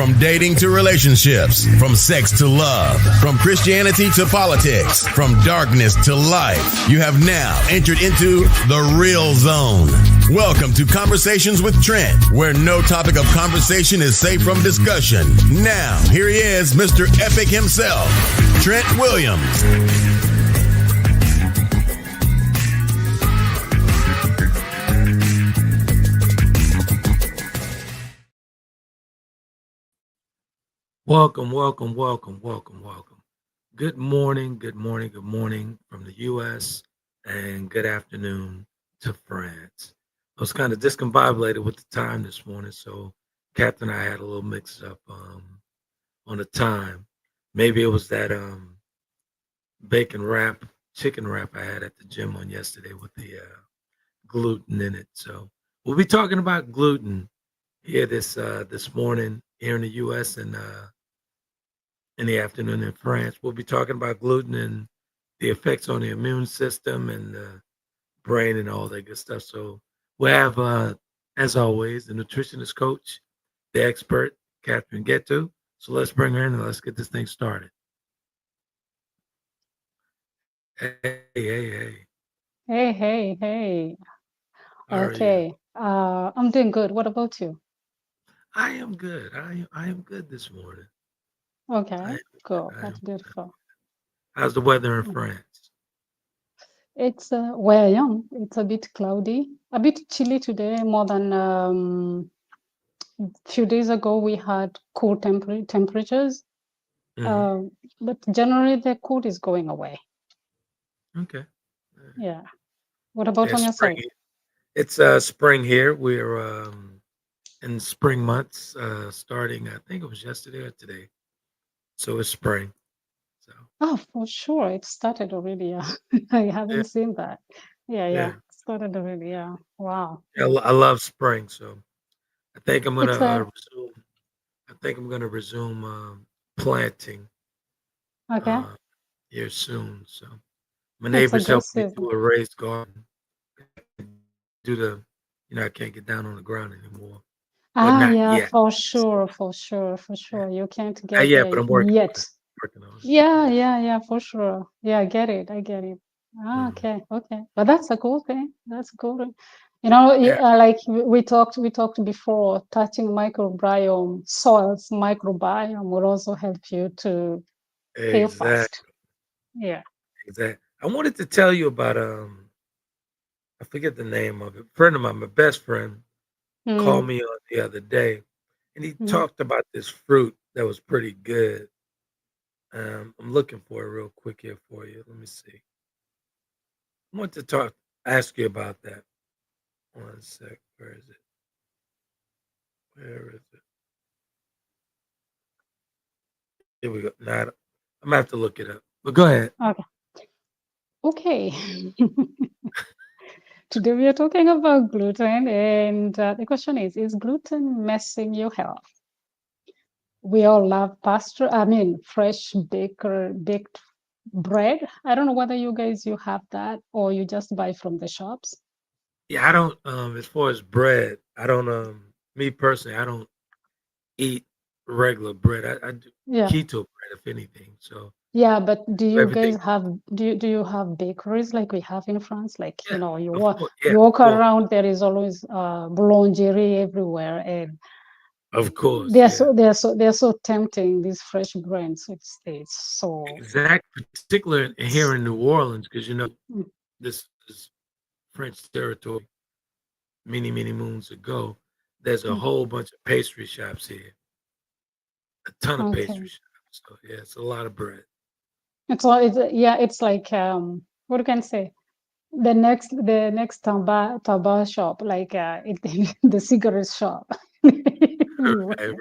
From dating to relationships, from sex to love, from Christianity to politics, from darkness to light, you have now entered into the real zone. Welcome to Conversations with Trent, where no topic of conversation is safe from discussion. Now, here he is, Mr. Epic himself, Trent Williams. Welcome. Good morning from the U.S. and good afternoon to France. I was kind of discombobulated with the time this morning, so Captain and I had a little mix up on the time. Maybe it was that chicken wrap I had at the gym on yesterday with the gluten in it. So we'll be talking about gluten here this morning here in the U.S. and in the afternoon in France. We'll be talking about gluten and the effects on the immune system and the brain and all that good stuff. So we'll have, as always, the nutritionist coach, the expert, Catherine Getto. So let's bring her in and let's get this thing started. Hey. Hey. Okay. I'm doing good. What about you? I am good. I am good this morning. Okay, cool. That's beautiful. How's the weather in France? It's where I am. It's a bit cloudy, a bit chilly today. More than a few days ago, we had cool temperatures. Mm-hmm. But generally, the cold is going away. Okay. Yeah. What about on your side? It's spring here. We're in spring months, starting, I think it was yesterday or today. So it's spring. So. Oh, for sure. It started already. Yeah. I haven't seen that. Yeah. It started already. Yeah. Wow. Yeah, I love spring. So I think I'm gonna resume. resume planting. Okay. Here soon. So my neighbors helped me do a raised garden. I can't get down on the ground anymore. Yeah, for sure. You can't get there but I'm working yet. On it. Yeah, for sure. Yeah, I get it. Okay. But that's a cool thing. Like we talked before, touching microbiome, soil's microbiome will also help you to heal fast. Yeah. Exactly. I wanted to tell you about I forget the name of it. A friend of mine, my best friend, called me on the other day, and he talked about this fruit that was pretty good. I'm looking for it real quick here for you. Let me see. I want to ask you about that. One sec. Where is it? Here we go. Now, I'm gonna have to look it up. But go ahead. Okay. Today we are talking about gluten, and the question is gluten messing your health? We all love fresh baked bread. I don't know whether you have that or you just buy from the shops. Yeah, I don't as far as bread, I don't me personally, I don't eat regular bread. I do keto bread if anything. So yeah, but do you guys have do you have bakeries like we have in France? Like, you walk around, there is always boulangerie everywhere, and of course they're so tempting, these fresh brands. It's so particular here in New Orleans, because this is French territory many moons ago. There's a whole bunch of pastry shops here, a ton of pastry shops. So it's a lot of bread. It's like what can I say? The next taba shop, like the cigarette shop. Right.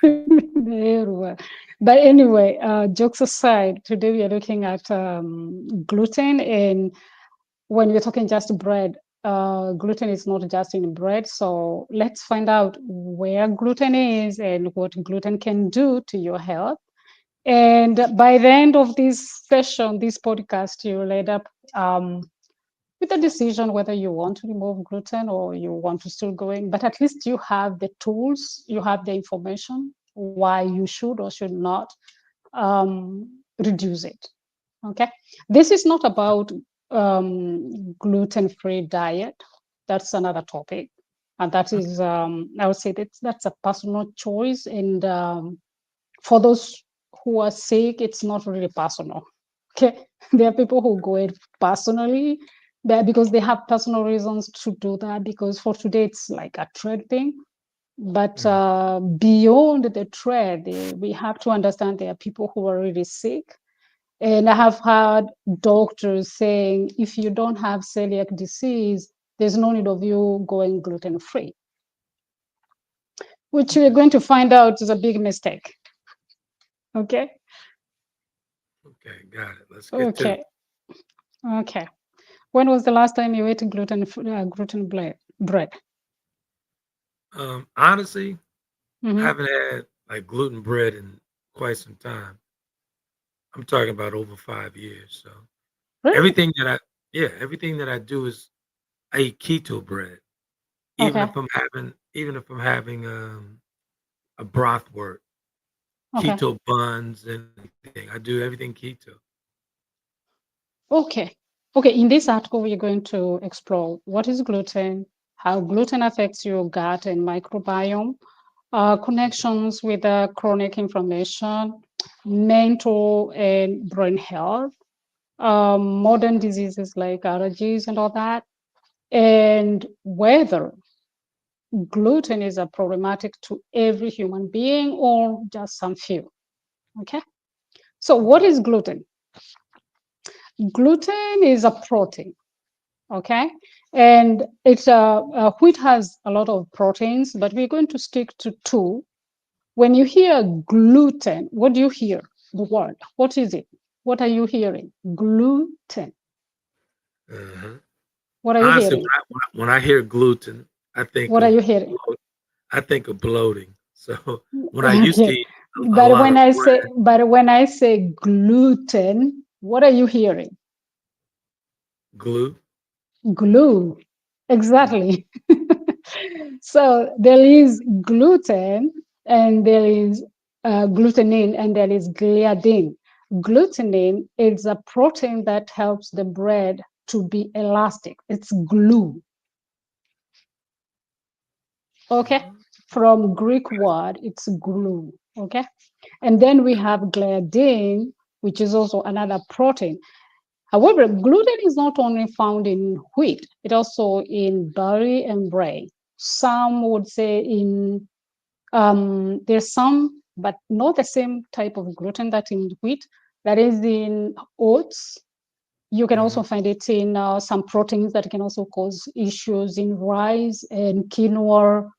Everywhere. But anyway, jokes aside, today we are looking at gluten, and when we're talking just bread, gluten is not just in bread. So let's find out where gluten is and what gluten can do to your health. And by the end of this session, this podcast, you'll end up with a decision whether you want to remove gluten or you want to still going. But at least you have the tools, you have the information why you should or should not reduce it. Okay, this is not about gluten-free diet. That's another topic, and that is I would say that's a personal choice. And for those who are sick, it's not really personal. Okay, there are people who go it personally because they have personal reasons to do that. Because for today, it's like a trade thing. But beyond the trade, we have to understand there are people who are really sick. And I have heard doctors saying, if you don't have celiac disease, there's no need of you going gluten-free, which we're going to find out is a big mistake. Okay? Okay, got it. Let's get to it. Okay. Okay. When was the last time you ate gluten bread? Honestly, I Mm-hmm. haven't had like gluten bread in quite some time. I'm talking about over 5 years. So Really? everything that everything that I do is I eat keto bread. Even Okay. if I'm having a broth work, Okay. keto buns and everything. I do everything keto. Okay. Okay. In this article, we're going to explore what is gluten, how gluten affects your gut and microbiome, connections with chronic inflammation, mental and brain health, modern diseases like allergies and all that, and whether gluten is a problematic to every human being or just some few. Okay. So, what Okay. is gluten? Gluten is a protein. Okay, and it's wheat has a lot of proteins, but we're going to stick to two. When you hear gluten, what do you hear? The word. What is it? What are you hearing? Gluten. Uh-huh. What are you Honestly, hearing? when I hear gluten, I think What are of you hearing? I think of bloating. So when I used to Okay. eat a lot of bread, But when I say gluten, what are you hearing? glue. Glue. Mm. Exactly. So there is gluten and there is glutenin and there is gliadin. Glutenin is a protein that helps the bread to be elastic. It's glue. Okay. Uh, From Greek word, it's glue. Okay. And then we have gliadin, which is also another protein. However, gluten is not only found in wheat, it also in barley and rye. Some would say in there's some, but not the same type of gluten that in wheat. That is in oats. You can also mhm. find it in some proteins that can also cause issues in rice and quinoa.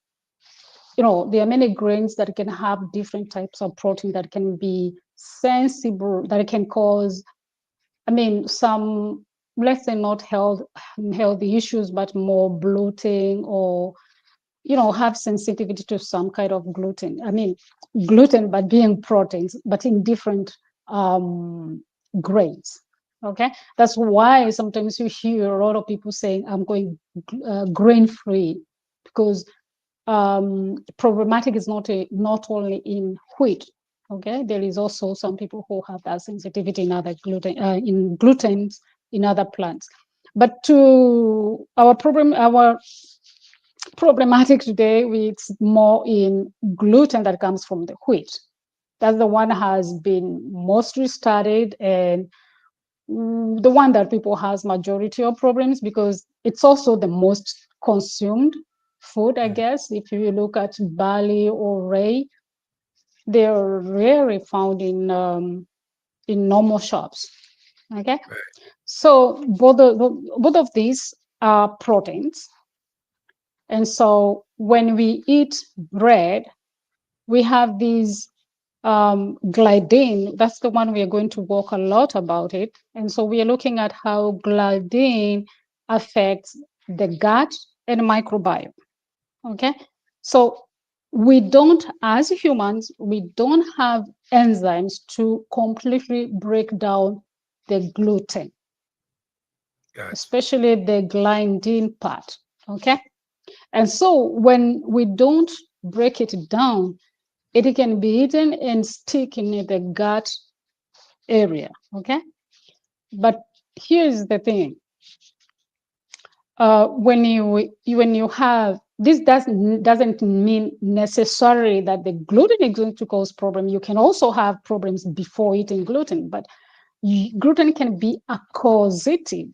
There are many grains that can have different types of protein that can be sensible, that can cause, some, let's say, not healthy issues, but more bloating or, have sensitivity to some kind of gluten. Gluten, but being proteins, but in different grains. Okay. That's why sometimes you hear a lot of people saying, I'm going grain free, because problematic is not only in wheat. Okay, there is also some people who have that sensitivity in other glutens in other plants. But to our problematic today, it's more in gluten that comes from the wheat. That's the one has been mostly studied, and the one that people has majority of problems, because it's also the most consumed food, I Mm. guess. If you look at barley or rye, they're rarely found in normal shops. Okay, Right. so both of these are proteins, and so when we eat bread, we have these gliadin. That's the one we are going to talk a lot about it. And so we are looking at how gliadin affects the gut and microbiome. Okay. So as humans, we don't have enzymes to completely break down the gluten, Gotcha. especially the gliadin part. Okay. And so when we don't break it down, it can be eaten and stick in the gut area. Okay, but here's the thing: when you have this, doesn't mean necessarily that the gluten is going to cause problem. You can also have problems before eating gluten, but gluten can be a causative,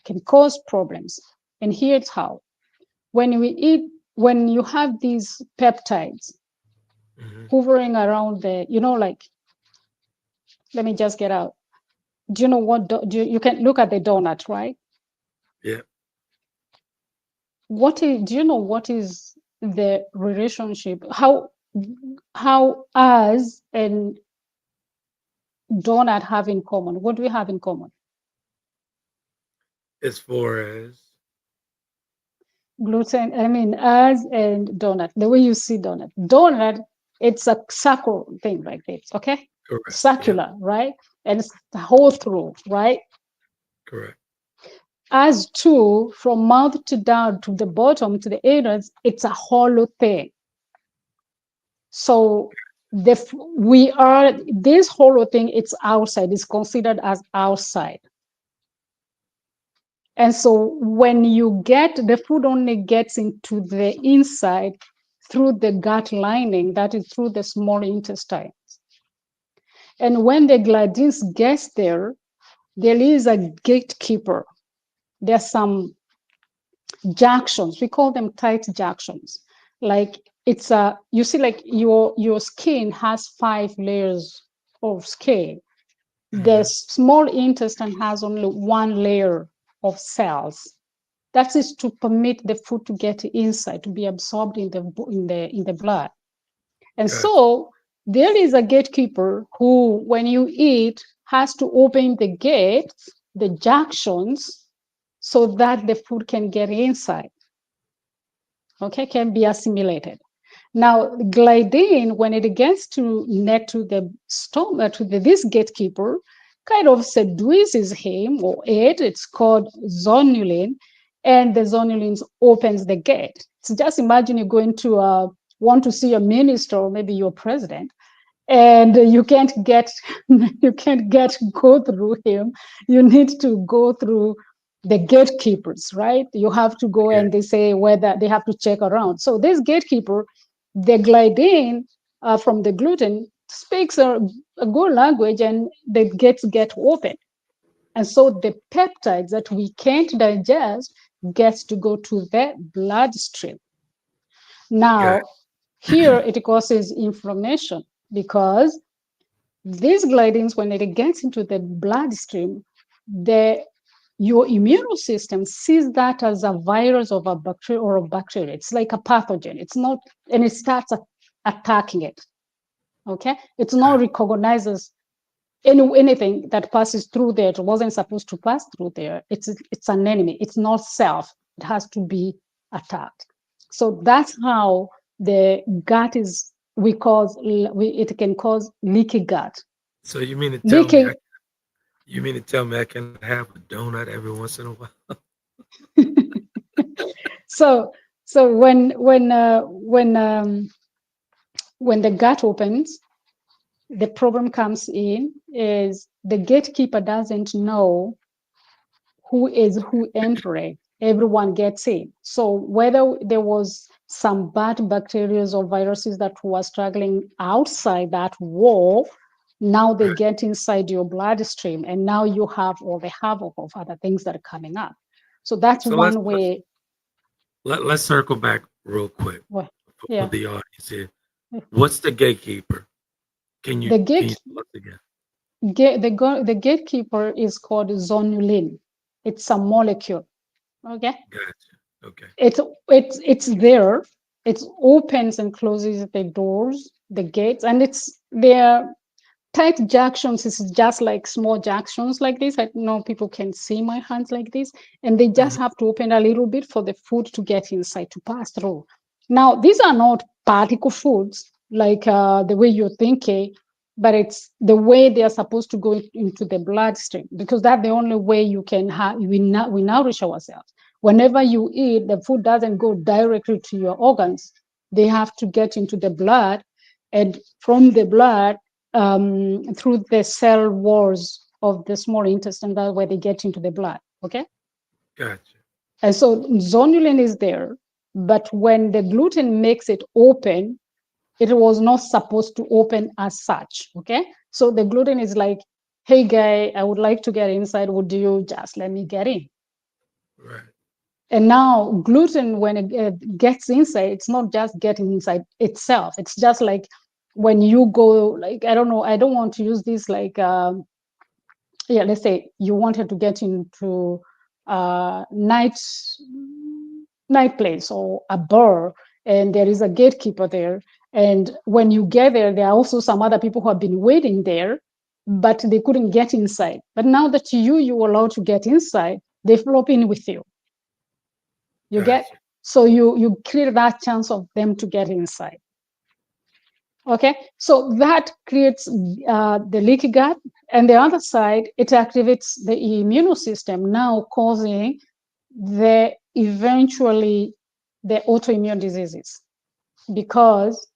can cause problems. And here's how: when when you have these peptides hovering around the, like, let me just get out. Do you know what? You can look at the donut, right? Yeah. Do you know what is the relationship? How us and donut have in common? What do we have in common? As far as Gluten, I mean, us and donut, the way you see donut, it's a circle thing like this, okay? correct. Yeah. Circular, right? And it's the whole through, right? Correct. As two, from mouth to down to the bottom to the anus, it's a hollow thing. So this hollow thing, it's outside, it's considered as outside. And so when you get the food, only gets into the inside through the gut lining, that is through the small intestine. And when the gladins gets there, there is a gatekeeper. There's some junctions, we call them tight junctions. Like you see, like your skin has 5 layers of skin. The small intestine has only 1 layer of cells. That is to permit the food to get inside, to be absorbed in the blood. And Gotcha. so there is a gatekeeper who, when you eat, has to open the gates, the junctions, so that the food can get inside. Okay, can be assimilated. Now, gliadin, when it gets to net to the stomach, to this gatekeeper, kind of seduces him or it. It's called zonulin, and the zonulin opens the gate. So just imagine you're going to want to see a minister or maybe your president, and you can't get go through him. You need to go through the gatekeepers, right? You have to go, and they say whether they have to check around. So this gatekeeper, the gliadin from the gluten, speaks a good language, and the gates get open. And so the peptides that we can't digest gets to go to the bloodstream. Now, here it causes inflammation, because these gliadins, when it gets into the bloodstream, your immune system sees that as a virus of a bacteria or a bacteria. It's like a pathogen. It's not, and it starts attacking it. Okay, it's not recognizes anything that passes through there. It wasn't supposed to pass through there. It's an enemy. It's not self. It has to be attacked. So that's how the gut is. It can cause leaky gut. So you mean to tell me Leaky. I can have a donut every once in a while? So when the gut opens, the problem comes in is the gatekeeper doesn't know who entering. Everyone gets in. So whether there was some bad bacteria or viruses that were struggling outside that wall, now they get inside your bloodstream, and now you have all the havoc of other things that are coming up. So that's So one way. let's circle back real quick Well, for yeah. the audience here. What's the gatekeeper? Can you The tell gate us again? the gatekeeper is called zonulin. It's a molecule. Okay. Gotcha. Okay. It's there. It opens and closes the doors, the gates, and it's there. Tight junctions is just like small junctions like this. I know people can see my hands like this, and they just have to open a little bit for the food to get inside, to pass through. Now, these are not particle foods like the way you're thinking, but it's the way they are supposed to go into the bloodstream, because that's the only way you can we nourish ourselves. Whenever you eat, the food doesn't go directly to your organs. They have to get into the blood, and from the blood, through the cell walls of the small intestine, that way they get into the blood. Okay. Gotcha. And so zonulin is there, but when the gluten makes it open, it was not supposed to open as such. Okay. So the gluten is like, hey, guy, I would like to get inside. Would you just let me get in? Right. And now gluten, when it gets inside, it's not just getting inside itself. It's just like when you go, like, I don't know, I don't want to use this like, yeah, let's say you wanted to get into night place or a bar, and there is a gatekeeper there. And when you get there, there are also some other people who have been waiting there, but they couldn't get inside. But now that you were allowed to get inside, they flop in with you. You get, Gotcha. so you create that chance of them to get inside. Okay, so that creates the leaky gut, and the other side, it activates the immune system, now causing the eventually the autoimmune diseases. Because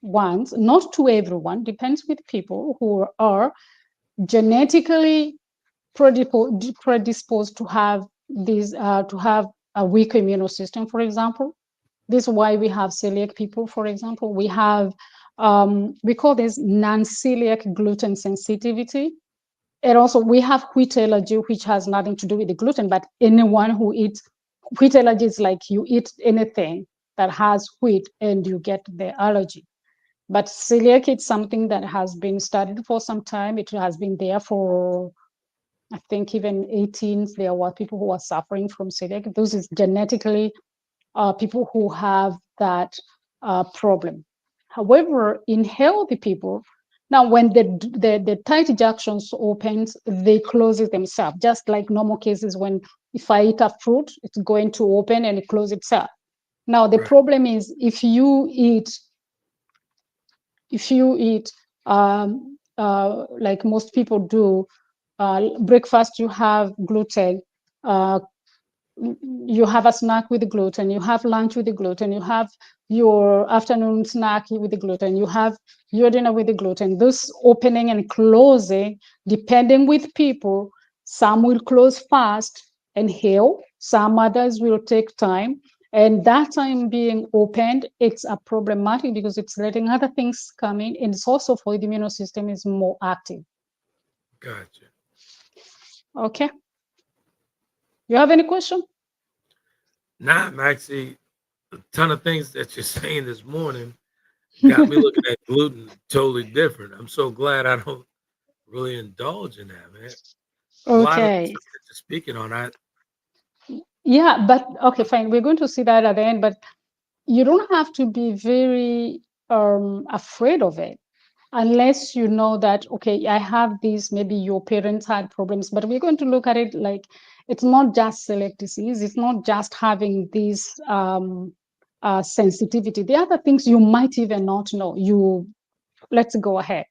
once, not to everyone, depends with people who are genetically predisposed to have these to have a weak immune system, for example. This is why we have celiac people, for example. We have, we call this non-celiac gluten sensitivity. And also we have wheat allergy, which has nothing to do with the gluten, but anyone who eats wheat allergy is like you eat anything that has wheat and you get the allergy. But celiac, it's something that has been studied for some time. It has been there for, I think, even 18s. There were people who are suffering from celiac. This is genetically people who have that problem. However, in healthy people, now when the tight junctions opens, they close it themselves, just like normal cases when if I eat a fruit, it's going to open and it close itself. Now the Right. problem is if you eat like most people do, breakfast you have gluten, uh, you have a snack with the gluten, you have lunch with the gluten, you have your afternoon snack with the gluten, you have your dinner with the gluten. This opening and closing, depending with people, some will close fast and heal, some others will take time. And that time being opened, it's a problematic because it's letting other things come in, and it's also for the immune system is more active. Gotcha. Okay. You have any question? Now, Maxie, a ton of things that you're saying this morning got me looking at gluten totally different. I'm so glad I don't really indulge in that, man. A lot of the Okay. stuff that you're speaking on, I Yeah, but okay, fine. We're going to see that at the end, but you don't have to be very afraid of it unless you know that, okay, I have this, maybe your parents had problems, but we're going to look at it like it's not just celiac disease, it's not just having this sensitivity. The other things you might even not know. Let's go ahead.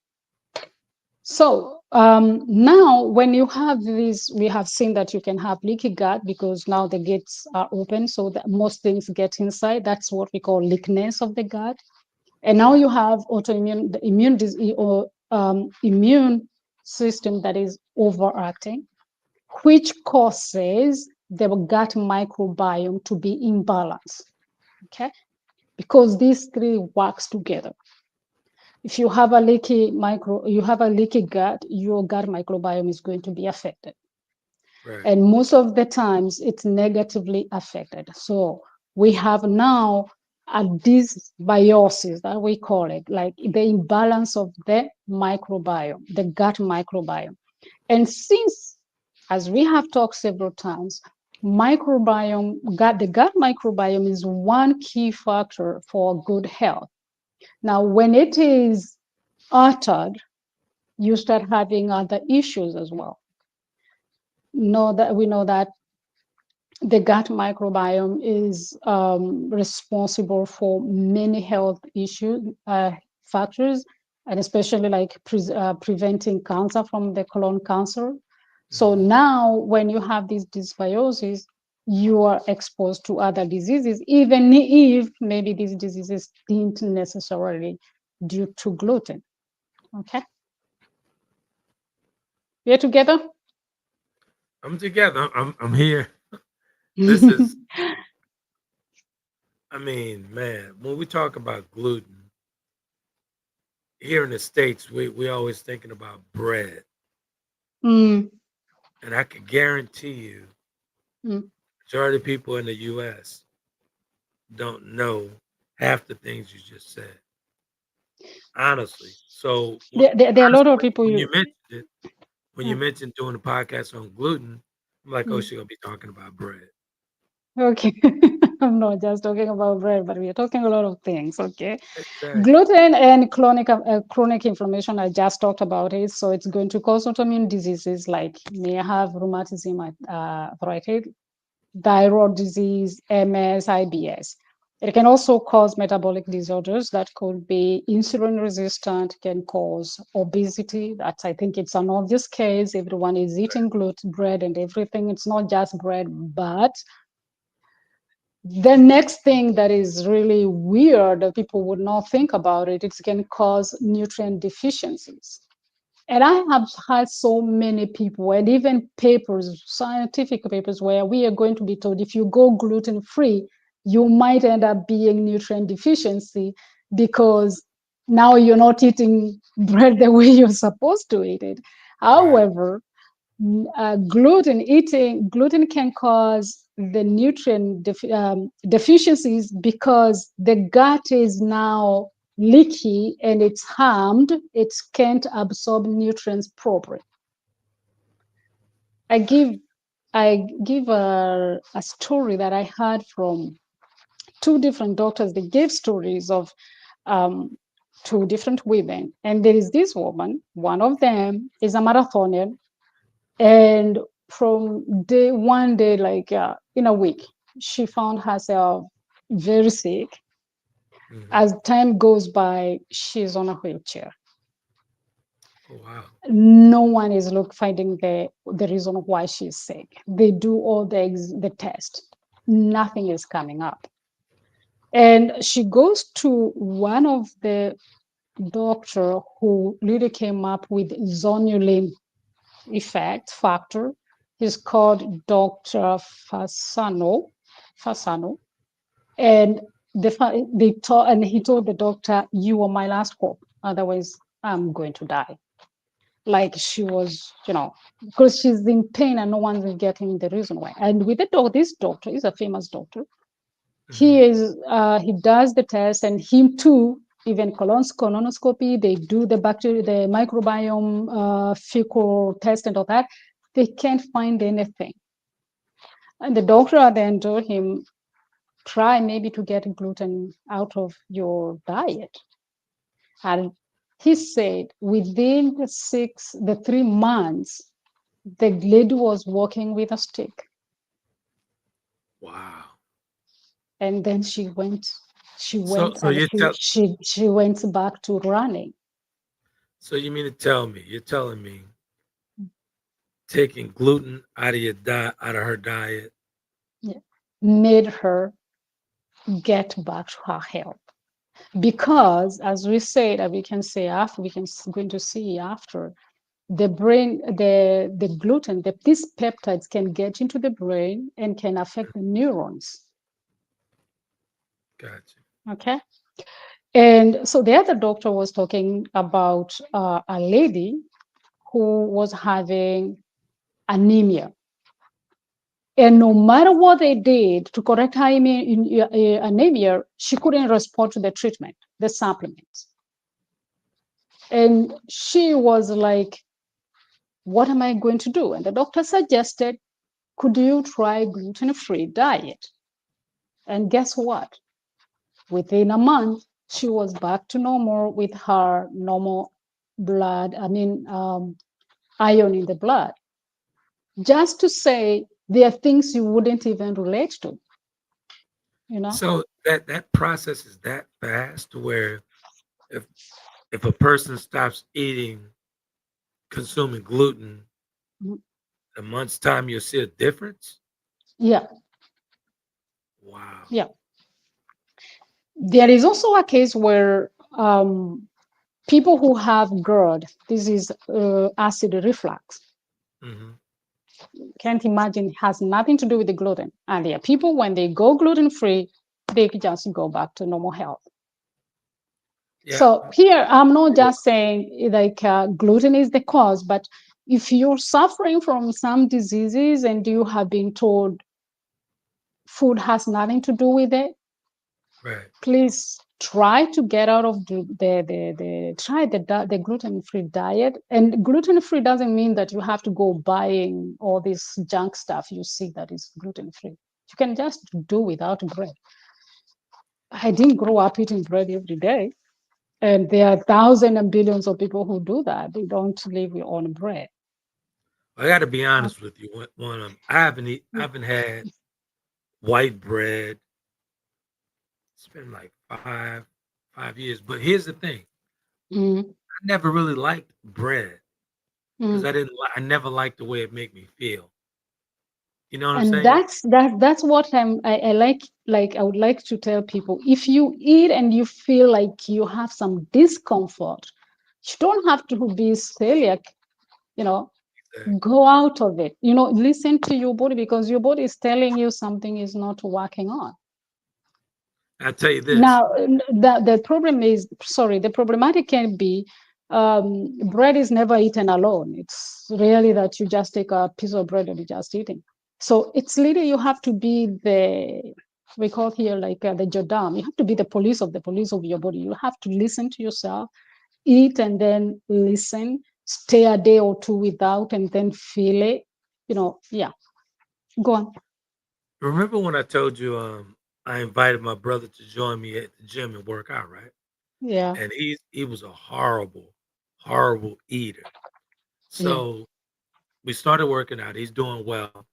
So now when you have this, we have seen that you can have leaky gut because now the gates are open, so that most things get inside. That's what we call leakiness of the gut. And now you have autoimmune, the immune disease or immune system that is overacting, which causes the gut microbiome to be imbalanced. Okay, because these three works together. If you have a leaky gut, your gut microbiome is going to be affected. right, And most of the times it's negatively affected. So we have now a dysbiosis that we call it, like the imbalance of the microbiome, the gut microbiome. And since, as we have talked several times, the gut microbiome is one key factor for good health. Now, when it is altered, you start having other issues as well. We know that the gut microbiome is responsible for many health issues, factors, and especially like preventing cancer from the colon cancer. So mhm, now, when you have this dysbiosis, you are exposed to other diseases, even if maybe these diseases didn't necessarily due to gluten. Okay. We're together? I'm together. I'm here. This is, I mean, man, when we talk about gluten here in the States, we always thinking about bread. Mm, And I can guarantee you, mm. majority of people in the US don't know half the things you just said. Honestly. So There are a honestly, lot of people when you you. mentioned it, when you Mm, mentioned doing a podcast on gluten, I'm like, oh, mm. she's gonna be talking about bread. Okay. I'm not just talking about bread, but we are talking a lot of things. Okay. Exactly. Gluten and chronic inflammation, I just talked about it. So it's going to cause autoimmune diseases like may have rheumatism, arthritis, thyroid disease, MS, IBS. It can also cause metabolic disorders that could be insulin resistant, can cause obesity. That's, I think it's an obvious case. Everyone is eating gluten bread and everything. It's not just bread, but the next thing that is really weird that people would not think about it, it can cause nutrient deficiencies. And I have had so many people and even papers, scientific papers, where we are going to be told if you go gluten free, you might end up being nutrient deficiency because now you're not eating bread the way you're supposed to eat it. Right. However, gluten can cause the nutrient deficiencies because the gut is now leaky and it's harmed. It can't absorb nutrients properly. I give a story that I heard from two different doctors. They gave stories of um, two different women, and there is this woman. One of them is a marathonian, and from one day, like in a week, she found herself very sick. Hmm. As time goes by, she's on a wheelchair. Oh wow. No one is finding the reason why she's sick. They do all the test, nothing is coming up, and she goes to one of the doctor who really came up with zonulin effect factor. He's called Dr. Fasano, and he told the doctor, "You are my last hope. Otherwise, I'm going to die." Like she was, because she's in pain and no one's getting the reason why. And with this doctor is a famous doctor. Hmm. He does the test, and him too. Even colonoscopy, they do the microbiome fecal test and all that. They can't find anything. And the doctor then told him, try maybe to get gluten out of your diet. And he said within the 3 months, the lady was walking with a stick. Wow. And then she So went so and you tell she went back to running. so you mean to tell me you're telling me taking gluten out of your diet, out of her diet. Yeah. Made her get back to her health. Wow. Because as we said, we can say after, going to see after, the brain, the gluten, these peptides can get into the brain and can affect the neurons. Gotcha. Okay. And so the other doctor was talking about a lady who was having anemia. And no matter what they did to correct her anemia, she couldn't respond to the treatment, the supplements. And she was like, what am I going to do? And the doctor suggested, could you try gluten-free diet? And guess what? Within a month, she was back to normal with her normal iron in the blood. Just to say, there are things you wouldn't even relate to, you know? So that process is that fast to where if if a person stops eating consuming gluten, Mhm. a month's time you'll see a difference. Yeah, Wow. yeah. There is also a case where Um, People who have GERD, this is acid reflux. Hmm. Can't imagine, has nothing to do with the gluten. And yeah, people, when they go gluten free, they just go back to normal health. Yeah. So here, I'm not just saying like gluten is the cause, but if you're suffering from some diseases and you have been told food has nothing to do with it, Right. please try to get out of the gluten-free diet. And gluten-free doesn't mean that you have to go buying all this junk stuff you see that is gluten-free. You can just do without bread. I didn't grow up eating bread every day. And there are thousands and billions of people who do that. They don't live on bread. I got to be honest with you. I haven't had white bread. It's been like 5 years. But here's the thing: Mm, I never really liked bread because mm. I never liked the way it made me feel. You know what I'm And saying? that's what I like I would like to tell people, if you eat and you feel like you have some discomfort, you don't have to be celiac, you know, Exactly. go out of it. You know, listen to your body, because your body is telling you something is not working on. I tell you this. Now, the problem is, sorry, the problematic can be bread is never eaten alone. It's really that you just take a piece of bread and you just eating. So it's literally you have to be we call here like the Jodam. You have to be the police of your body. You have to listen to yourself, eat and then listen, stay a day or two without and then feel it. Yeah, go on. Remember when I told you I invited my brother to join me at the gym and work out, right? Yeah, And he was a horrible eater. yeah. So we started working out. He's doing well,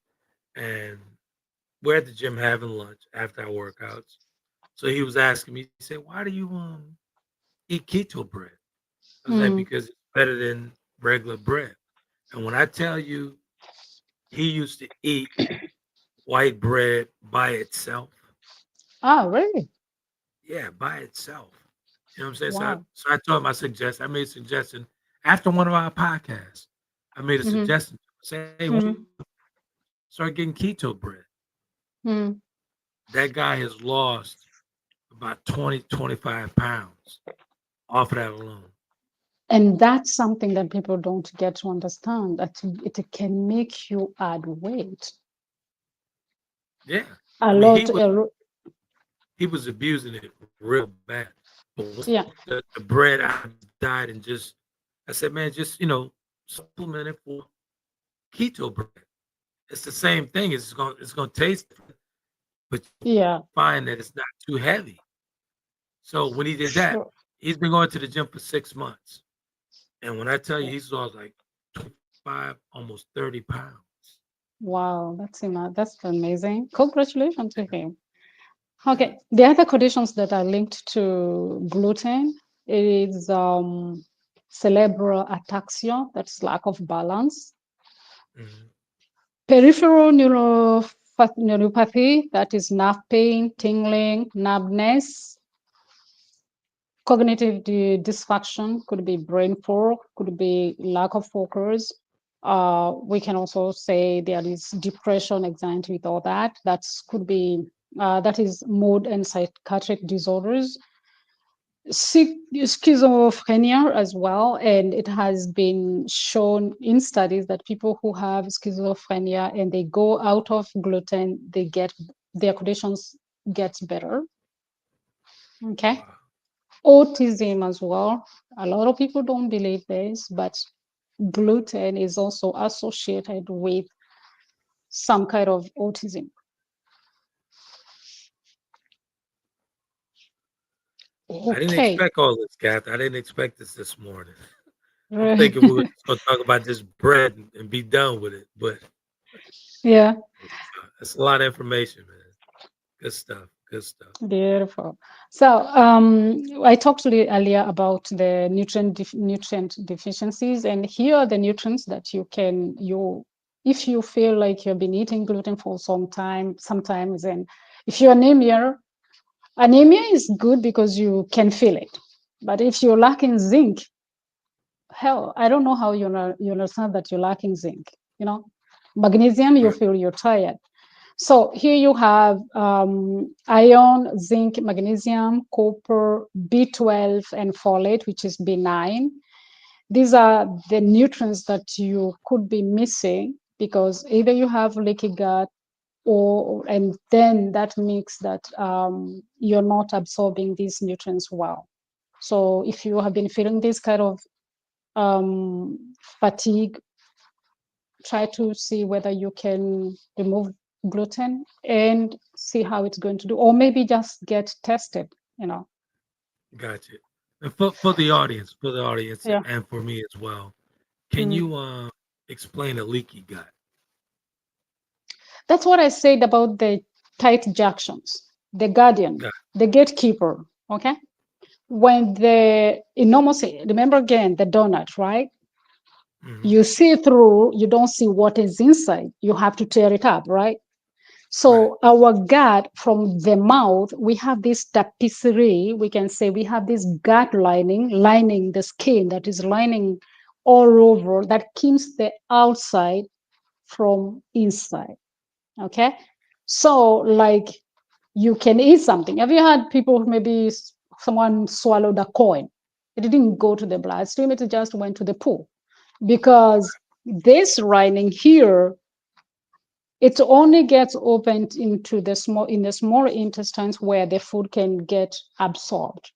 and we're at the gym having lunch after our workouts. So he was asking me, he said, "Why do you eat keto bread?" I was like, Mm. "Because it's better than regular bread." And when I tell you, he used to eat white bread by itself. Ah, really? Yeah, by itself. You know what I'm saying? Wow. So I told him, I made a suggestion after one of our podcasts. I made a Mm-hmm. suggestion. Say, hey, why don't Mm-hmm. you start getting keto bread? Mm. That guy has lost about 20, 25 pounds off of that alone. And that's something that people don't get to understand, that it can make you add weight Yeah. a I mean, lot. he was abusing it real bad. But once he Yeah, took the bread out of his diet and just, I said, man, just, supplement it for keto bread. It's the same thing. It's gonna taste different, but you'll yeah, find that it's not too heavy. So when he did that, sure. he's been going to the gym for 6 months. And when I tell you he's lost like 25, almost 30 pounds. Wow, that's amazing. Congratulations to him. Yeah. Okay, the other conditions that are linked to gluten is cerebral ataxia, that's lack of balance, Mhm. peripheral neuropathy, that is nerve pain, tingling, numbness, cognitive dysfunction, could be brain fog, could be lack of focus. We can also say there is depression, anxiety, with all that. That is mood and psychiatric disorders. Schizophrenia as well, and it has been shown in studies that people who have schizophrenia and they go out of gluten, their conditions gets better. Okay. Wow. Autism as well. A lot of people don't believe this, but gluten is also associated with some kind of autism. I didn't Okay. expect all this, Kath. I didn't expect this morning. I'm thinking we were just going to talk about this bread and be done with it. But Yeah, it's a lot of information, man. Good stuff. Good stuff. beautiful. So I talked to you earlier about the nutrient deficiencies, and here are the nutrients that if you feel like you've been eating gluten for some time, sometimes, and if you're anemia is good because you can feel it. But if you're lacking zinc, hell, I don't know how you understand that you're lacking zinc. You know, magnesium, you Right. feel you're tired. So here you have iron, zinc, magnesium, copper, B12, and folate, which is B9. These are the nutrients that you could be missing because either you have leaky gut, or and then that makes that you're not absorbing these nutrients well. So if you have been feeling this kind of fatigue, try to see whether you can remove gluten and see how it's going to do, or maybe just get tested, you know. Gotcha. And for the audience, Yeah. and for me as well, can Mm. you explain a leaky gut? That's what I said about the tight junctions, the guardian, Got the gatekeeper. Okay. When the enormous, remember again the donut, right? hmm You see through, you don't see what is inside. You have to tear it up, right? Right. So our gut from the mouth, we have this tapisserie. We can say we have this gut lining the skin that is lining all over that keeps the outside from inside. Okay. So like you can eat something. Have you had people, maybe someone swallowed a coin? It didn't go to the bloodstream, it just went to the pool because this lining here, it only gets opened into the small intestines where the food can get absorbed.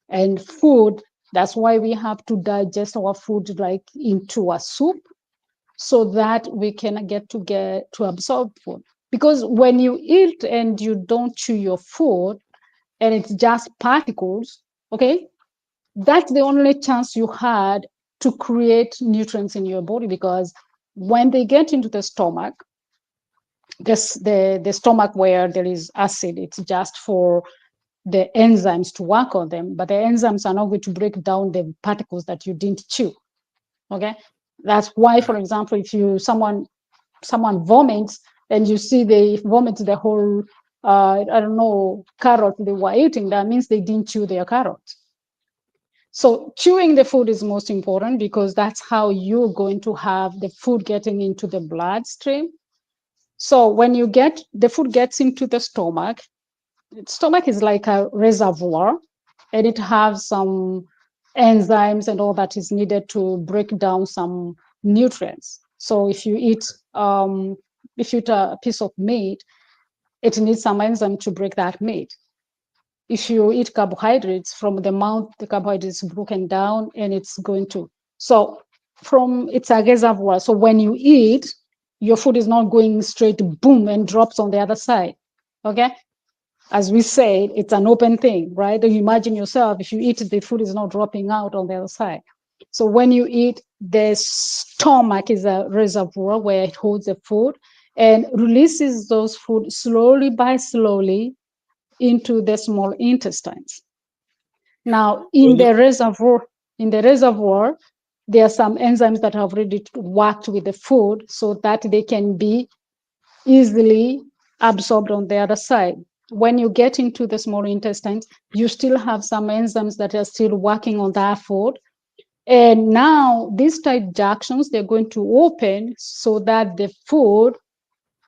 And food, that's why we have to digest our food like into a soup so that we can get to absorb food. Because when you eat and you don't chew your food and it's just particles, okay, that's the only chance you had to create nutrients in your body, because when they get into the stomach, the stomach where there is acid, it's just for the enzymes to work on them, but the enzymes are not going to break down the particles that you didn't chew. Okay, that's why, for example, if you someone vomits and you see they vomit the whole I don't know, carrot they were eating, that means they didn't chew their carrot. So chewing the food is most important because that's how you're going to have the food getting into the bloodstream. So when you get the food gets into the stomach is like a reservoir, and it has some enzymes and all that is needed to break down some nutrients. So if you eat a piece of meat, it needs some enzyme to break that meat. If you eat carbohydrates from the mouth, the carbohydrates broken down and it's going to. So from it's a reservoir. So when you eat, your food is not going straight boom and drops on the other side. Okay. As we said, it's an open thing, right? You imagine yourself, if you eat, the food is not dropping out on the other side. So when you eat, the stomach is a reservoir where it holds the food and releases those food slowly by slowly into the small intestines. Now, Well, in the reservoir, there are some enzymes that have already worked with the food so that they can be easily absorbed on the other side. When you get into the small intestines, you still have some enzymes that are still working on that food. And now these tight junctions, they're going to open so that the food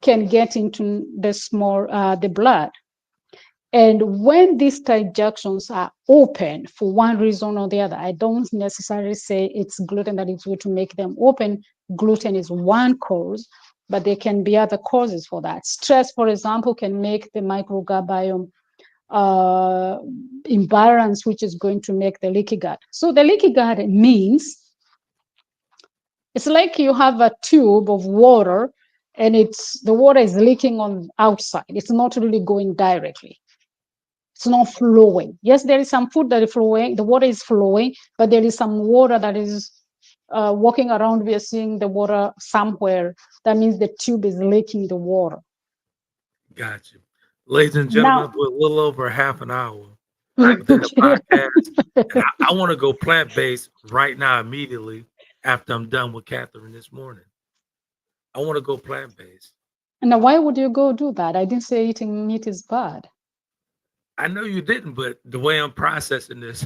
can get into the blood. And when these tight junctions are open for one reason or the other, I don't necessarily say it's gluten that is going to make them open. Gluten is one cause, but there can be other causes for that. Stress, for example, can make the microbiome uh, imbalance, which is going to make the leaky gut. So the leaky gut means it's like you have a tube of water and the water is leaking on outside. It's not really going directly. It's not flowing. Yes, there is some food that is flowing, the water is flowing, but there is some water that is walking around. We are seeing the water somewhere. That means the tube is leaking the water. gotcha. Ladies and Now, gentlemen, we're a little over half an hour within the podcast, and I want to go plant based right now, immediately after I'm done with Catherine this morning. I want to go plant based. now, why would you go do that? I didn't say eating meat is bad. I know you didn't, but the way I'm processing this,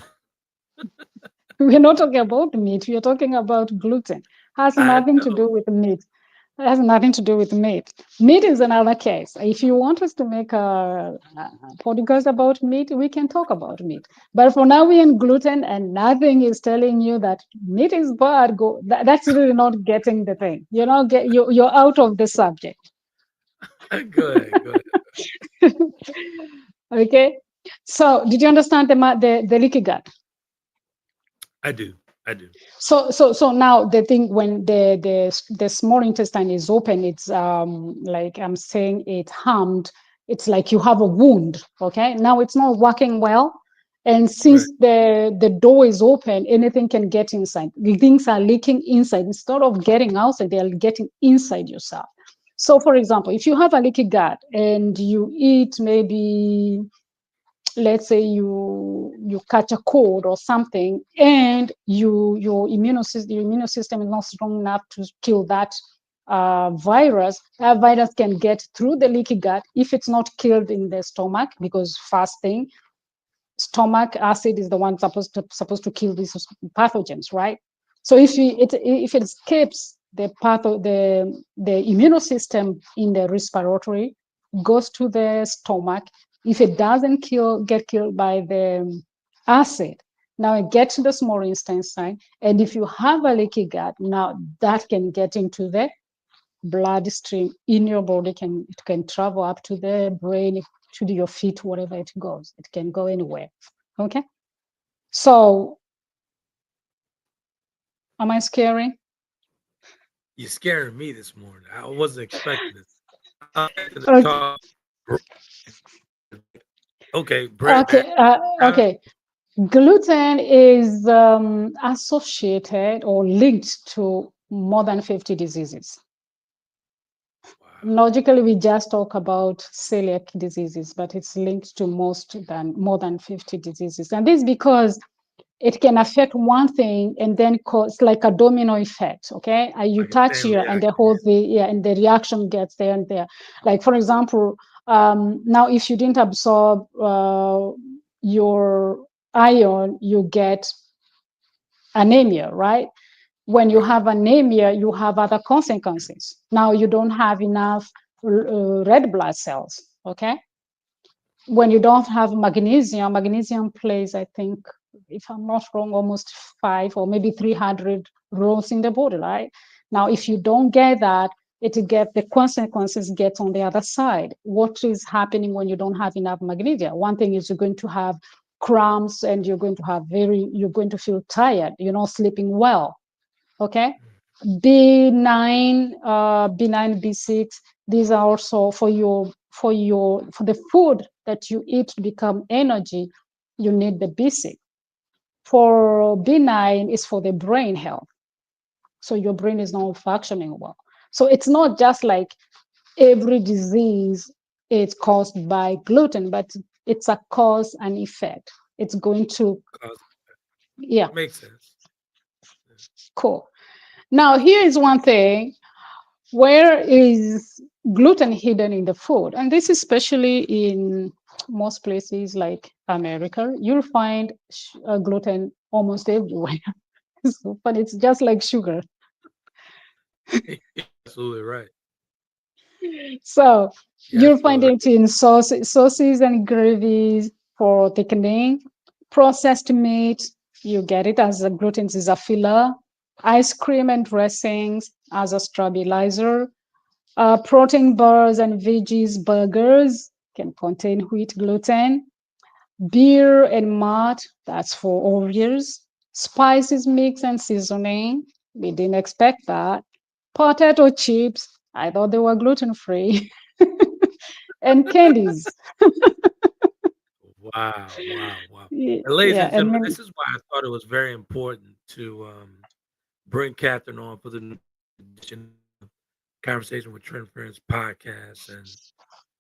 We're not talking about meat. We're talking about gluten. Has I nothing to know. do with meat. It has nothing to do with meat. Meat is another case. If you want us to make a podcast about meat, we can talk about meat. But for now, we're in gluten, and nothing is telling you that meat is bad. That's really not getting the thing. You're out of the subject. Go ahead. Go ahead. Okay. So, did you understand the leaky gut? I do. I do. So now the thing when the small intestine is open, it's like I'm saying, it's harmed. It's like you have a wound. Okay, now it's not working well, and Right. since the door is open, anything can get inside. The things are leaking inside instead of getting outside. They are getting inside yourself. So, for example, if you have a leaky gut and you eat maybe, let's say you catch a cold or something, and your immune system is not strong enough to kill that virus. That virus can get through the leaky gut if it's not killed in the stomach, because first thing, stomach acid is the one supposed to kill these pathogens, right? So if it escapes the immune system in the respiratory, goes to the stomach. If it doesn't get killed by the acid, now it gets to the small intestine, and if you have a leaky gut, now that can get into the bloodstream in your body. It can travel up to the brain, to your feet, wherever it goes. It can go anywhere. Okay. So, am I scary? You're scaring me this morning. I wasn't expecting this. I was expecting to Okay. talk. Okay, bread. Okay. Okay. Gluten is associated or linked to more than 50 diseases. Wow. Logically, we just talk about celiac diseases, but it's linked to more than 50 diseases. And this is because it can affect one thing and then cause like a domino effect. Okay, you Like a touch chain here and the reaction. whole thing, yeah, and the reaction gets there and there. Like, for example, now if you didn't absorb your iron, you get anemia, right? When you Right. have anemia, you have other consequences. Now you don't have enough red blood cells. Okay, when you don't have magnesium plays, I think, if I'm not wrong, almost 5 or maybe 300 roles in the body, right? Now, if you don't get that, the consequences get on the other side. What is happening when you don't have enough magnesium? One thing is you're going to have cramps, and you're going to feel tired. You're not sleeping well. Okay. B9, B9, B6, these are also for the food that you eat to become energy, you need the B6. For B9 is for the brain health. So your brain is not functioning well. So it's not just like every disease is caused by gluten, but it's a cause and effect. It's going to, Cause yeah, makes sense. Yeah. cool. Now, here is one thing. Where is gluten hidden in the food? And this is especially in most places like America. You'll find gluten almost everywhere. But it's just like sugar. You're absolutely right. So You're you'll find absolutely right. it in sauces and gravies for thickening, processed meat. You get it as a gluten is a filler, ice cream and dressings as a stabilizer. Protein bars and veggies burgers can contain wheat gluten. Beer and malt, that's for Oreos. Spices mix and seasoning, we didn't expect that. Potato chips, I thought they were gluten free. And candies. Wow, wow, wow. And ladies Yeah, and and gentlemen, then, this is why I thought it was very important to bring Catherine on for the new edition of Conversation with Trent Friends podcast. And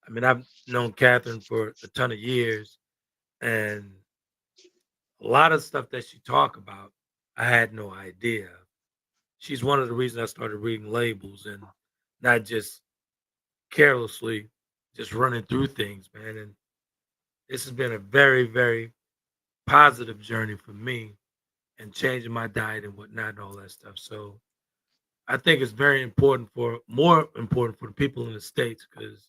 I mean, I've known Catherine for a ton of years, and a lot of stuff that she talk about, I had no idea. She's one of the reasons I started reading labels and not just carelessly just running through things, man. And this has been a very, very positive journey for me. and changing my diet and whatnot and all that stuff. So I think it's very important more important for the people in the States because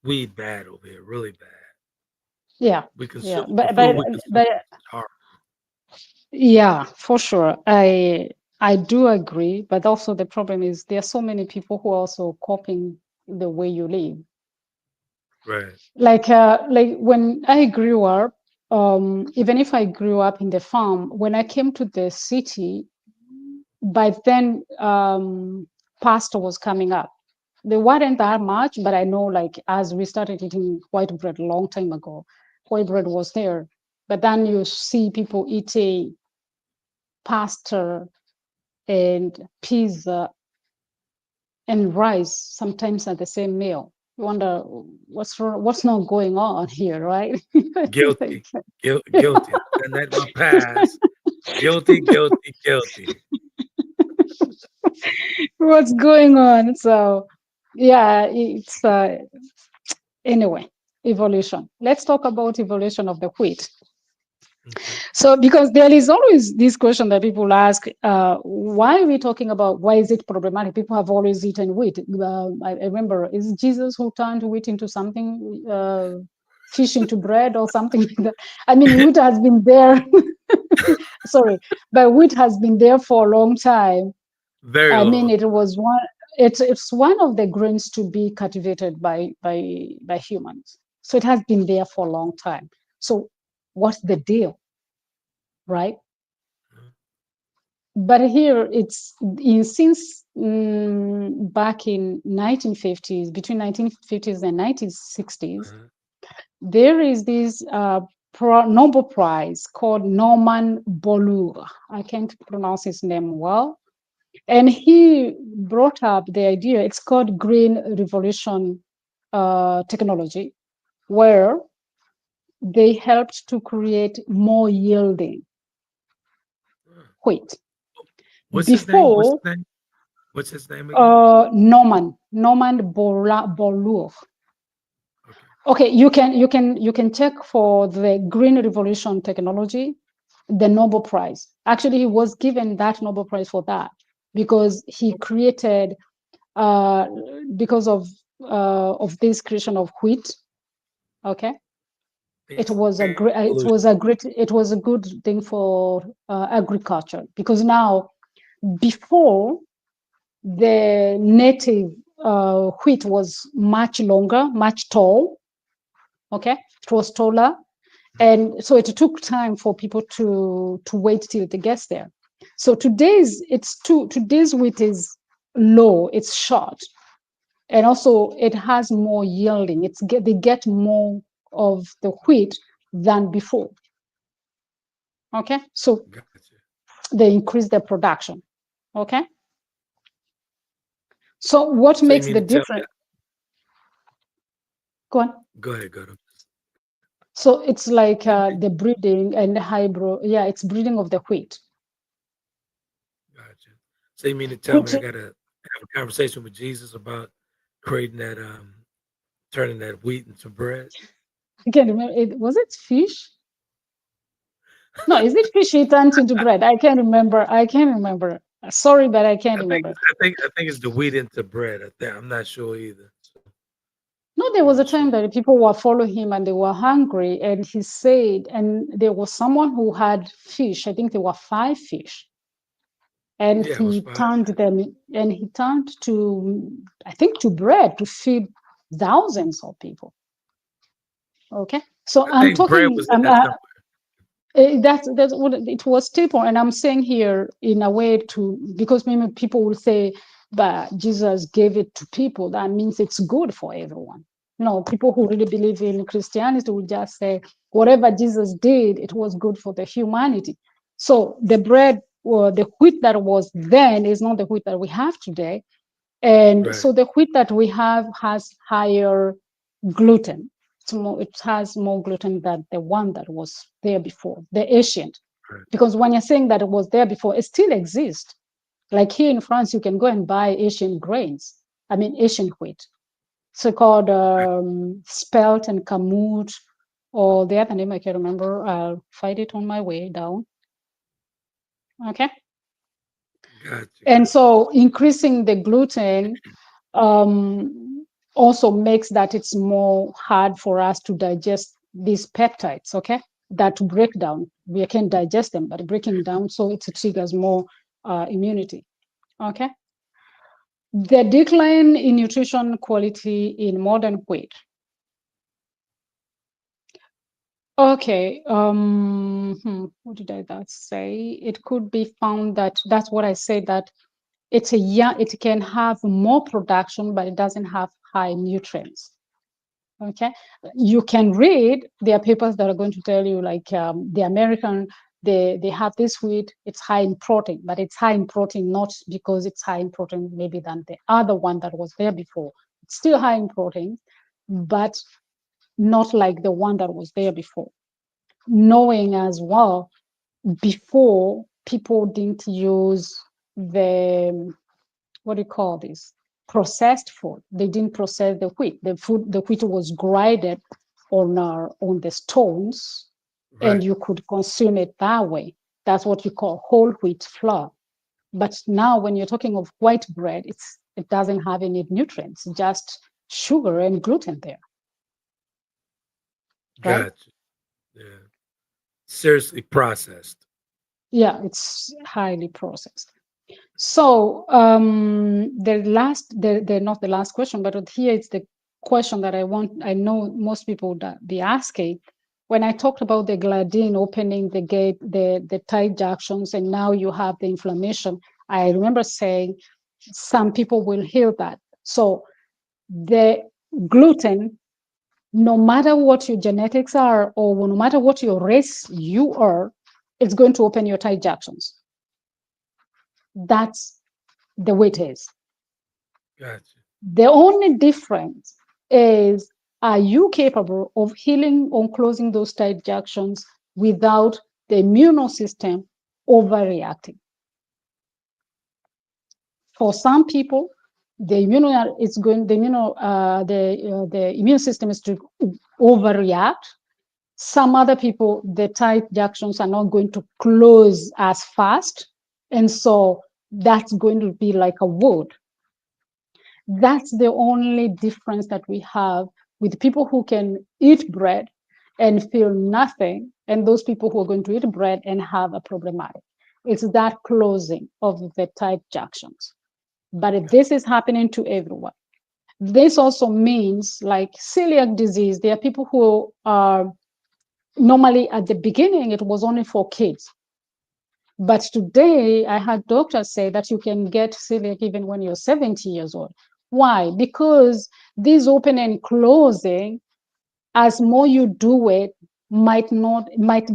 we eat bad over here, really bad. Yeah, We yeah, consume the but food but we consume but is horrible. yeah, for sure. I do agree, but also the problem is there are so many people who are also copying the way you live. Right. Like when I grew up, even if I grew up in the farm, when I came to the city, by then pasta was coming up. There weren't that much, but I know like as we started eating white bread a long time ago, white bread was there. But then you see people eating pasta and pizza and rice sometimes at the same meal. You wonder what's not going on here, right? Guilty. Guilty. I've done that in my past. Guilty, guilty, guilty. What's going on? So yeah, it's anyway, evolution. Let's talk about evolution of the wheat. Okay. So, because there is always this question that people ask, why are we talking about why is it problematic? People have always eaten wheat. I remember, is Jesus who turned wheat into something, fish into bread or something like that? I mean, wheat has been there. Sorry, but wheat has been there for a long time. Very I mean, long. it was one. It's one of the grains to be cultivated by humans. So it has been there for a long time. So what's the deal, right? Mhm. But here it's since back in 1950s, between 1950s and 1960s, Uh-huh. there is this Nobel Prize called Norman Bourlough. I can't pronounce his name well. And he brought up the idea, it's called Green Revolution technology, where they helped to create more yielding Huh. wheat. What's his name? What's Before his name? What's his name again? Norman Bourlough. Okay. Okay, you can check for the Green Revolution technology, the Nobel Prize. Actually, he was given that Nobel Prize for that because he created uh, because of this creation of wheat. Okay, it was a great Evolution. it was a good thing for agriculture because now before the native wheat was much longer, much tall. Okay, it was taller, and so it took time for people to wait till it gets there. So today's wheat is low, it's short, and also it has more yielding. They get more of the wheat than before. Okay, so Gotcha. they increase their production. Okay, so what So you makes mean the to tell me? difference? Go on. Go ahead. Go ahead. So it's like You- the breeding and the hybrid. Yeah, it's breeding of the wheat, Gotcha. So you mean to tell me which I gotta have a conversation with Jesus about creating that turning that wheat into bread? I can't remember. Was it fish? No, is it fish he turned into bread? I can't remember. I can't remember. Sorry, but I can't remember. I think it's the wheat into bread. I'm not sure either. So No, there I'm was a not time sure. that people were following him and they were hungry, and he said, and there was someone who had fish. I think there were five fish, and Yeah, it was fine. he turned to, I think, to bread to feed thousands of people. Okay, so I I'm think bread talking. was in there somewhere. That's what it was staple, and I'm saying here in a way to because maybe people will say, but Jesus gave it to people. That means it's good for everyone. No, people who really believe in Christianity will just say whatever Jesus did, it was good for the humanity. So the bread or the wheat that was then is not the wheat that we have today, and Right. so the wheat that we have has higher gluten. It has more gluten than the one that was there before, the ancient. Right. Because when you're saying that it was there before, it still exists. Like here in France, you can go and buy Asian grains. I mean, Asian wheat. So called Okay. spelt and kamut, or the other name I can't remember. I'll find it on my way down. Okay. Gotcha, And gotcha. so increasing the gluten also makes that it's more hard for us to digest these peptides, okay? That break down. We can digest them, but breaking down, so it triggers more immunity, okay? The decline in nutrition quality in modern wheat. Okay, what did I that say? It could be found that that's what I said, that it's a young, it can have more production, but it doesn't have high nutrients. Okay, you can read, there are papers that are going to tell you, like the American, they have this wheat, it's high in protein, but it's high in protein not because it's high in protein maybe than the other one that was there before. It's still high in protein, but not like the one that was there before. Knowing as well, before people didn't use the, what do you call this, processed food. They didn't process the wheat. The wheat was grinded on the stones, and Right. you could consume it that way. That's what you call whole wheat flour. But now when you're talking of white bread, it doesn't have any nutrients, just sugar and gluten there, right? Gotcha. Yeah. Seriously processed. Yeah, it's highly processed. So they're not the last question, but here it's the question that I know most people would be asking. When I talked about the gladine opening the gate, the tight junctions, and now you have the inflammation, I remember saying some people will heal that. So the gluten, no matter what your genetics are, or no matter what your race you are, it's going to open your tight junctions. That's the way it is. Gotcha. The only difference is, are you capable of healing or closing those tight junctions without the immune system overreacting? For some people, the immune system is to overreact. Some other people, the tight junctions are not going to close as fast, and so that's going to be like a wound. That's the only difference that we have with people who can eat bread and feel nothing, and those people who are going to eat bread and have a problematic. It's that closing of the tight junctions. But this is happening to everyone. This also means, like celiac disease, there are people who are normally at the beginning, it was only for kids. But today, I had doctors say that you can get celiac even when you're 70 years old. Why? Because this open and closing, as more you do it, might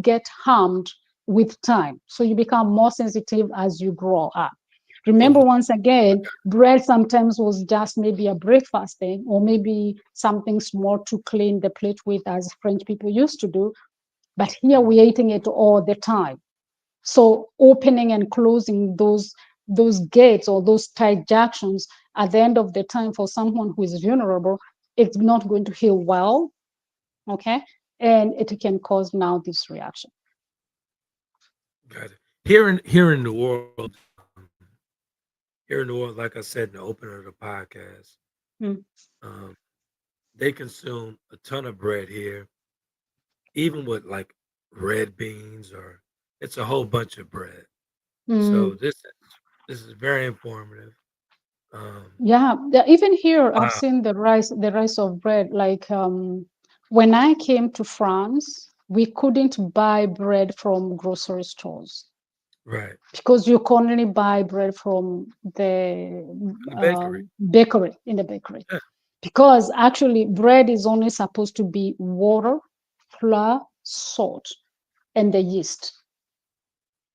get harmed with time. So you become more sensitive as you grow up. Remember, Over. once again, bread sometimes was just maybe a breakfast thing, or maybe something small to clean the plate with, as French people used to do. But here we're eating it all the time. So opening and closing those gates or those tight junctions at the end of the time, for someone who is vulnerable, it's not going to heal well, okay? And it can cause now this reaction. Got it. Here in the world, here in the world, like I said in the opener of the podcast, Mm. um, they consume a ton of bread here, even with like red beans, or it's a whole bunch of bread. So Mm. this is very informative. Um, Yeah, even here I've wow. seen the rise of bread. Like when I came to France, we couldn't buy bread from grocery stores Right. because you can only buy bread from the In the bakery. bakery, in the bakery. Yeah. Because actually, bread is only supposed to be water, flour, salt, and the yeast,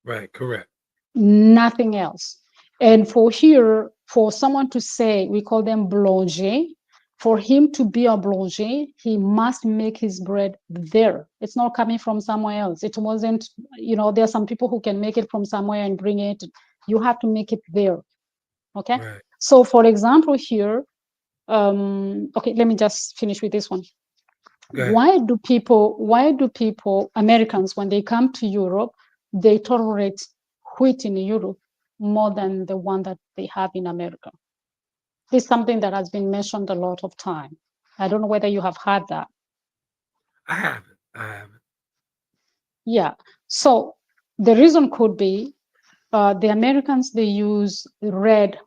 Right. Correct. nothing else. And for here, for someone to say, we call them boulanger, for him to be a boulanger, he must make his bread there. It's not coming from somewhere else. It wasn't, there are some people who can make it from somewhere and bring it. You have to make it there. Okay. Right. So, for example, here, okay, let me just finish with this one. Go ahead. Why do people, Americans, when they come to Europe, they tolerate wheat in Europe more than the one that they have in America. This is something that has been mentioned a lot of time. I don't know whether you have heard that. I haven't. I haven't. Yeah. So the reason could be the Americans, they use red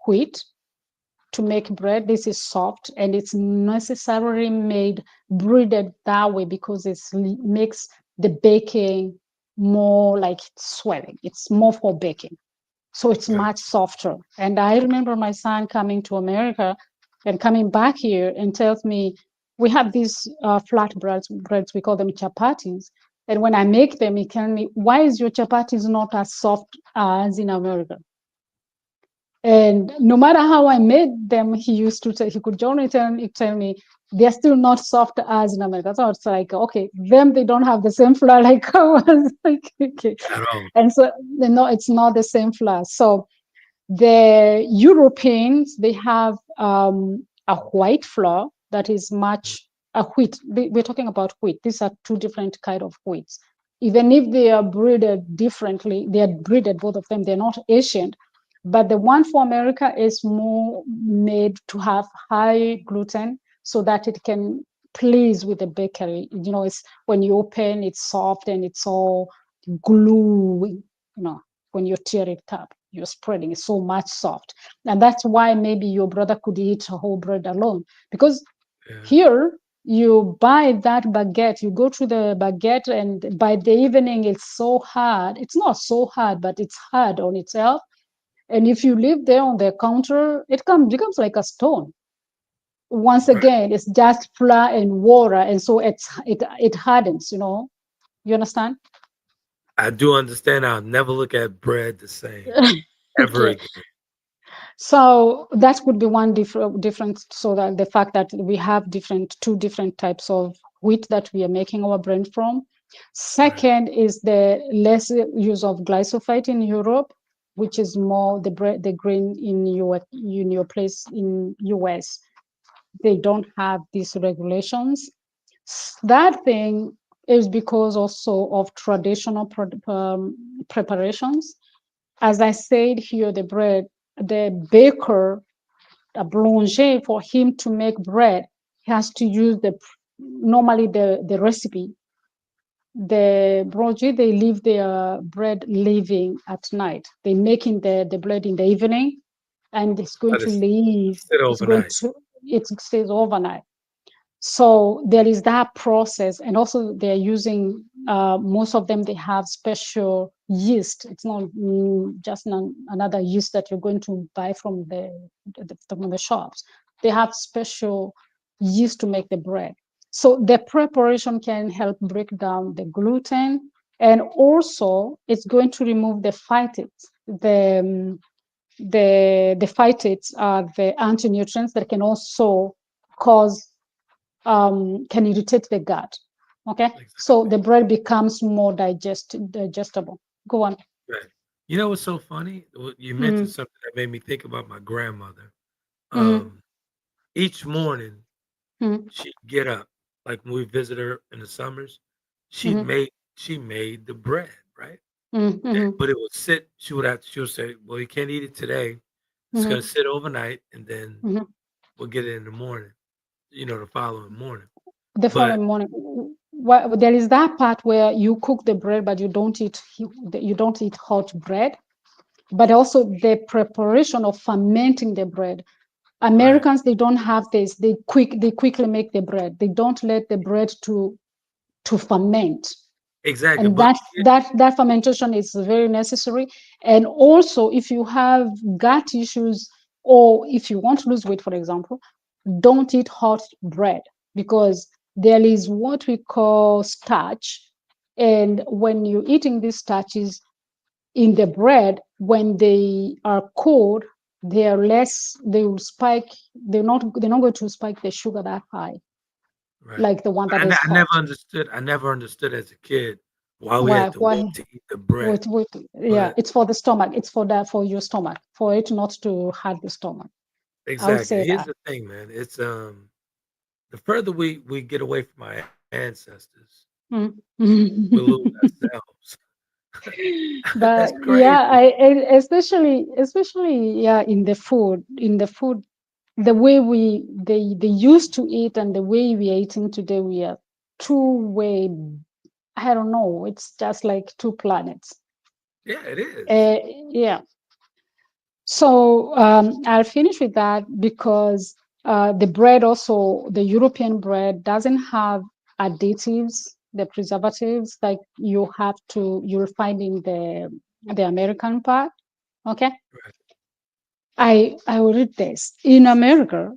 wheat to make bread. This is soft and it's necessarily made breaded that way because it makes the baking more like swelling. It's more for baking. So it's Got much softer. And I remember my son coming to America and coming back here and tells me, we have these flat breads, we call them chapatis. And when I make them, he tells me, why is your chapatis not as soft as in America? And no matter how I made them, he used to say, he could generally tell me, they're still not soft as in America. So it's like, okay, them, they don't have the same flour like ours. Like, okay. at all. And so, no, it's not the same flour. So the Europeans, they have a white flour that is much a wheat. We're talking about wheat. These are two different kind of wheats. Even if they are breeded differently, they are breeded, both of them, they're not Asian. But the one for America is more made to have high gluten so that it can please with the bakery. You know, it's when you open, it's soft and it's all gluey, you know, when you tear it up, you're spreading it so much soft. And that's why maybe your brother could eat a whole bread alone. Because Yeah. here you buy that baguette, you go to the baguette, and by the evening it's so hard. It's not so hard, but it's hard on itself. And if you leave there on the counter, it becomes like a stone. Once Right. again, it's just flour and water, and so it hardens. You know, you understand? I do understand. I'll never look at bread the same ever Okay. again. So that would be one difference. So that the fact that we have two different types of wheat that we are making our bread from. Right. Second is the less use of glyphosate in Europe, which is more the grain in your place in US. They don't have these regulations. That thing is because also of traditional preparations. As I said here, the baker, a boulanger, for him to make bread, he has to use normally the recipe. The boulanger, they leave their bread leaving at night. They making the bread in the evening, and it's going Let to it leave. sit It's going overnight. to it stays overnight. So there is that process, and also they're using most of them. They have special yeast. It's not just another yeast that you're going to buy from the shops. They have special yeast to make the bread. So the preparation can help break down the gluten, and also it's going to remove the phytates. The phytates are the anti-nutrients that can also cause can irritate the gut. Okay, so Exactly. the bread becomes more digestible. Go on. Right. You know what's so funny? You mentioned Mm, something that made me think about my grandmother. mm, Um, each morning mm, she'd get up, like when we visit her in the summers, mm, she made the bread, right? mm, mm, But it would sit. She would say, "Well, you can't eat it today. It's gonna mm, sit overnight, and then mm. we'll get it in the morning. The following morning." The But following morning, there is that part where you cook the bread, but you don't eat hot bread. But also the preparation of fermenting the bread. right, Americans, they don't have this. They quickly make the bread. They don't let the bread to ferment, exactly. and But that fermentation is very necessary. And also, if you have gut issues, or if you want to lose weight, for example, don't eat hot bread, because there is what we call starch, and when you're eating these starches in the bread, when they are cold, they will spike. They're not going to spike the sugar that high, right, like the one but that is I never hot. understood. I never understood as a kid why we why had to why wait to eat the bread. Wait, yeah, But it's for the stomach. It's for your stomach, for it not to hurt the stomach. I would exactly, say here's that. the thing, man. It's the further we get away from our ancestors, Mm. we lose ourselves. But That's yeah, crazy. especially yeah, in the food, the way they used to eat and the way we are eating today, we are two-way. I don't know. It's just like two planets. Yeah, it is. Uh, yeah. So I'll finish with that because the bread also, the European bread doesn't have additives, the preservatives like you'll find in the American part. Okay. Right. I will read this. In America,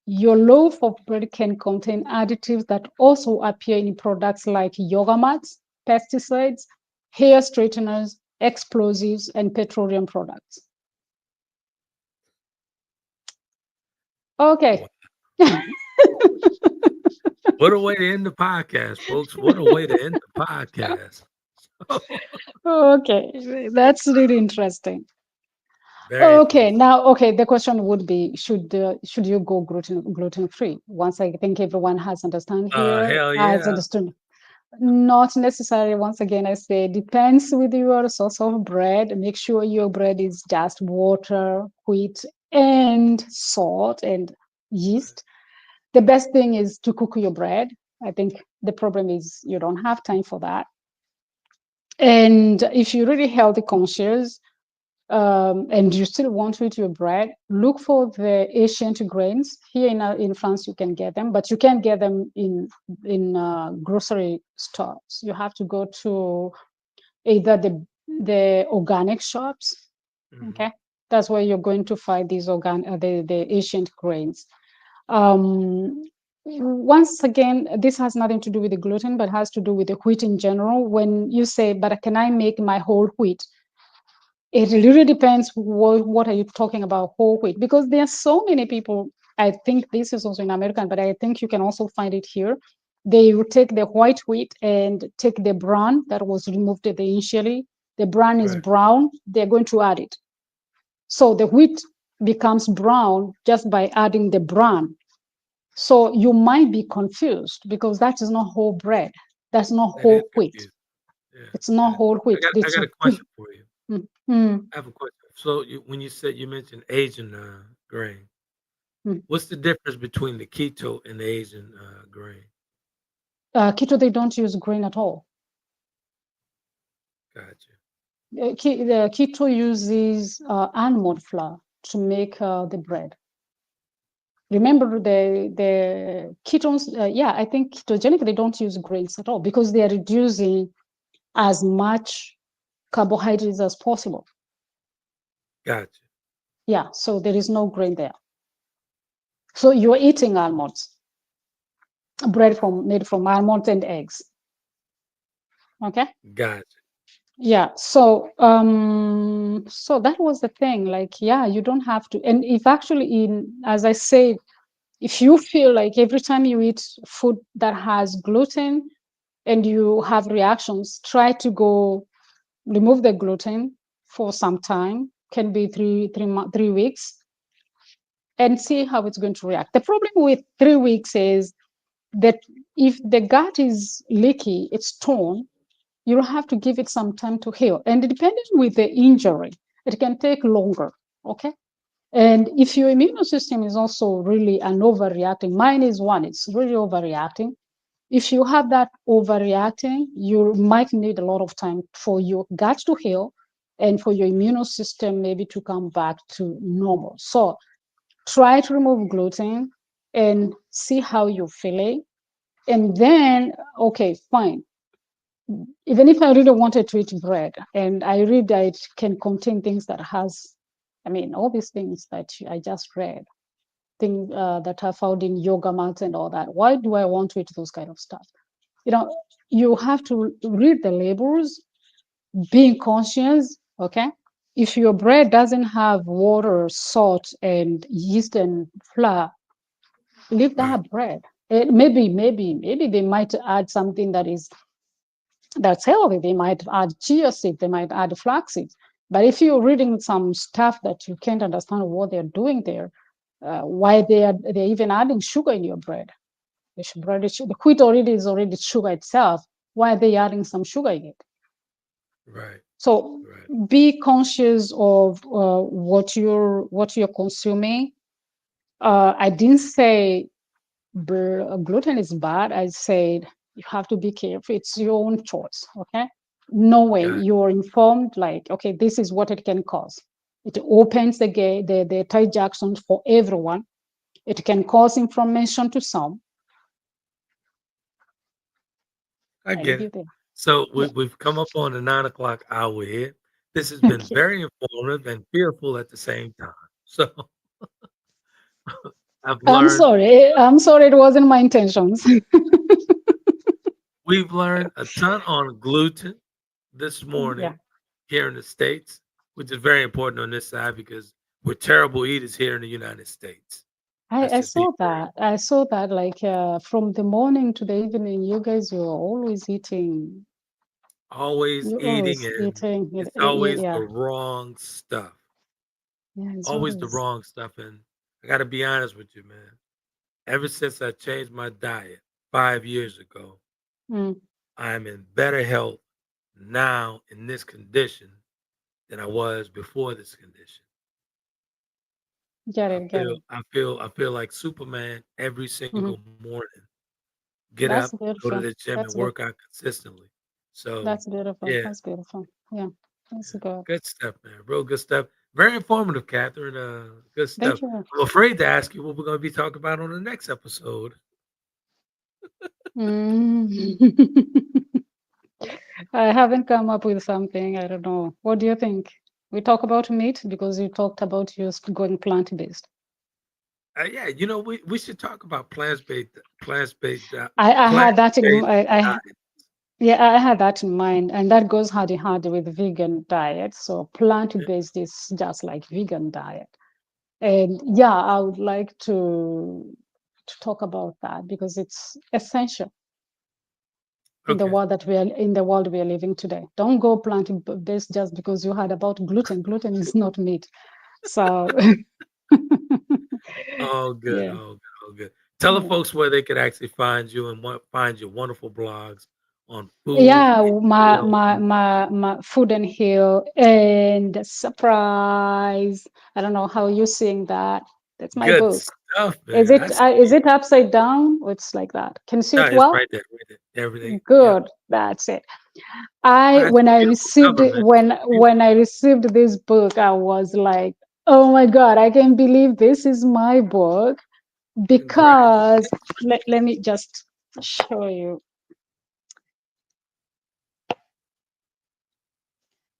your loaf of bread can contain additives that also appear in products like yoga mats, pesticides, hair straighteners, explosives, and petroleum products. Wow. Okay. What a way to end the podcast, folks. What a way to end the podcast. Okay, that's really interesting. Very Okay, interesting. now, okay, the question would be, should you go gluten free? Once I think everyone has understand here, Hell has yeah. understood. Not necessarily. Once again, I say depends with your source of bread. Make sure your bread is just water, wheat, and salt and yeast. The best thing is to cook your bread. I think the problem is you don't have time for that. And if you're really healthy conscious, and you still want to eat your bread, look for the ancient grains. Here in France, you can get them, but you can't get them in grocery stores. You have to go to either the organic shops. Hmm. Okay, that's where you're going to find these the ancient grains. Um, Once again, this has nothing to do with the gluten, but has to do with the wheat in general. When you say, "But can I make my whole wheat?" It really depends what are you talking about whole wheat, because there are so many people. I think this is also in American, but I think you can also find it here. They will take the white wheat and take the bran that was removed initially. The bran is Right. brown. They're going to add it. So the wheat becomes brown just by adding the bran. So you might be confused because that is not whole bread. That's not That is whole wheat. confusing. Yeah. It's not Yeah. whole wheat. I It's got a question for you. mm, mm, I have a question. So when you mentioned Asian grain, mm. what's the difference between the keto and the Asian grain? Keto, they don't use grain at all. Gotcha. The keto uses almond flour to make the bread. Remember the ketones, yeah, I think ketogenic, they don't use grains at all because they are reducing as much carbohydrates as possible. Gotcha. Yeah, so there is no grain there. So you're eating almonds, bread from made from almonds and eggs. Okay. Gotcha. Yeah. So that was the thing. Like, yeah, you don't have to. And if actually as I said, if you feel like every time you eat food that has gluten and you have reactions, try to go remove the gluten for some time, can be 3 weeks, and see how it's going to react. The problem with 3 weeks is that if the gut is leaky, it's torn, you have to give it some time to heal. And depending with the injury, it can take longer. Okay. And if your immune system is also really an overreacting, mine is one, it's really overreacting. If you have that overreacting, you might need a lot of time for your gut to heal and for your immune system maybe to come back to normal. So try to remove gluten and see how you're feeling. And then, okay, fine. Even if I really wanted to eat bread and I read that it can contain things that has, I mean, all these things that I just read, things that are found in yoga mats and all that. Why do I want to eat those kind of stuff? You know, you have to read the labels, being conscious, okay? If your bread doesn't have water, salt, and yeast and flour, leave Right. that bread. Maybe they might add something that's healthy. They might add chia seed, they might add flaxseed. But if you're reading some stuff that you can't understand what they're doing there, why they're even adding sugar in your bread. The wheat already is already sugar itself. Why are they adding some sugar in it? Right. So Right. be conscious of what you're consuming. I didn't say gluten is bad. I said you have to be careful. It's your own choice. Okay, knowing Got you're informed, like, okay, this is what it can cause. It opens the gate, the tie Jackson for everyone. It can cause inflammation to some. I I leave get you it. there. So Yeah. we've come up on the 9 o'clock hour here. This has been Okay. very informative and fearful at the same time. So I've I'm learned sorry. I'm sorry. It wasn't my intentions. we've learned a ton on gluten this Yeah. morning here in the States, which is very important on this side because we're terrible eaters here in the United States. Let's I just be saw very that. I saw that, like, from the morning to the evening, you guys, you're always eating. always You're eating always and eating. it's always Yeah. the wrong stuff. Yeah, it's Always the always. wrong stuff. And I gotta be honest with you, man. Ever since I changed my diet 5 years ago, Mm, I'm in better health now in this condition than I was before this condition. get I it, get feel it. I feel I feel like Superman every Hmm. single morning. Get That's up, go to beautiful. the gym and That's good. work out consistently. So That's beautiful. yeah, That's beautiful. Yeah, that's yeah. good. Good stuff, man. Real good stuff. Very informative, Catherine. Good stuff. Thank you. I'm afraid to ask you what we're gonna be talking about on the next episode. Mm. I haven't come up with something. I don't know. What do you think? We talk about meat because you talked about you going plant-based. Yeah, we should talk about plant-based I had that in plant-based I diet. yeah, I had that in mind, and that goes hand in hand with vegan diet. So Yeah. plant-based is just like vegan diet. And yeah, I would like to talk about that because it's essential in the Okay. world we are living today. Don't go plant-based just because you heard about gluten. Gluten is not meat. So Oh, good. yeah. Oh, good. Oh, good. Tell the Yeah. folks where they could actually find you and find your wonderful blogs on food Yeah, and health. my food and heal and surprise. I don't know how you seeing that. That's my Good book. stuff, Is man. I it see is you. it upside down or it's like that? Can you see No, it it's well? right there. Right there. Everything. Yep. Good. That's it. Oh, I that's a when I beautiful received cover, it, man. It's so beautiful. when I received this book, I was like, oh my God, I can't believe this is my book because Congratulations. let me just show you.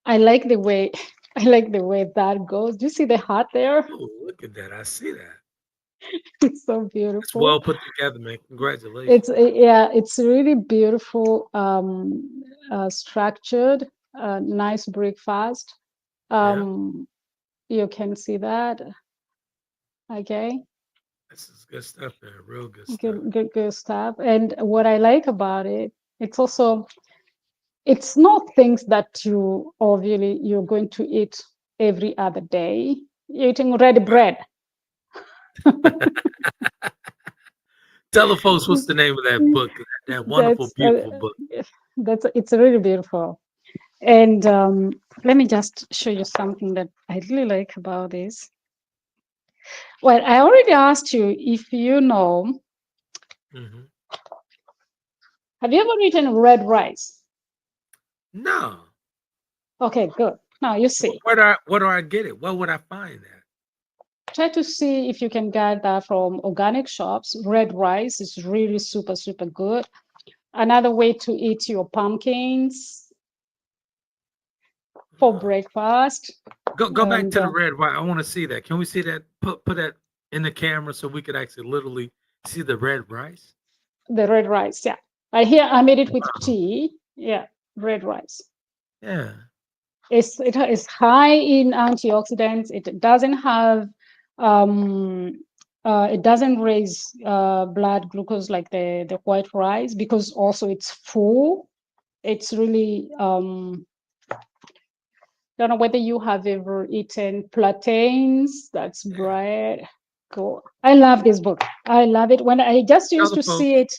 I like the way I like the way that goes. Do you see the heart there? Oh, look at that. I see that. It's so It's beautiful. well put together, man. It's Congratulations. yeah, it's really beautiful, structured, nice breakfast. Yeah. Um, you can see that. Okay, This is good stuff, man. Real good stuff. good stuff. And what I like about it, it's also it's not things that you obviously you're going to eat every other day. You're eating red bread. Tell the folks what's the name of that book, that wonderful, That's beautiful book. that's it's really beautiful. And let me just show you something that I really like about this. Well, I already asked you if you know. Hmm. Have you ever eaten red rice? No. Okay, good. Now you see. Where do I get it? Where would I find that? Try to see if you can get that from organic shops. Red rice is really super, super good. Another way to eat your pumpkins for Oh. breakfast. Go back And to the red right. I want to see that. Can we see that? Put that in the camera so we could actually literally see the red rice. the red rice, yeah. I made it with Wow. tea. Yeah, red rice. Yeah. It is high in antioxidants. It doesn't have it doesn't raise blood glucose like the white rice because also it's full. It's really don't know whether you have ever eaten plantains. That's Yeah. bread. Cool. I love this book. I love it. When I just Tell used the to see folks. it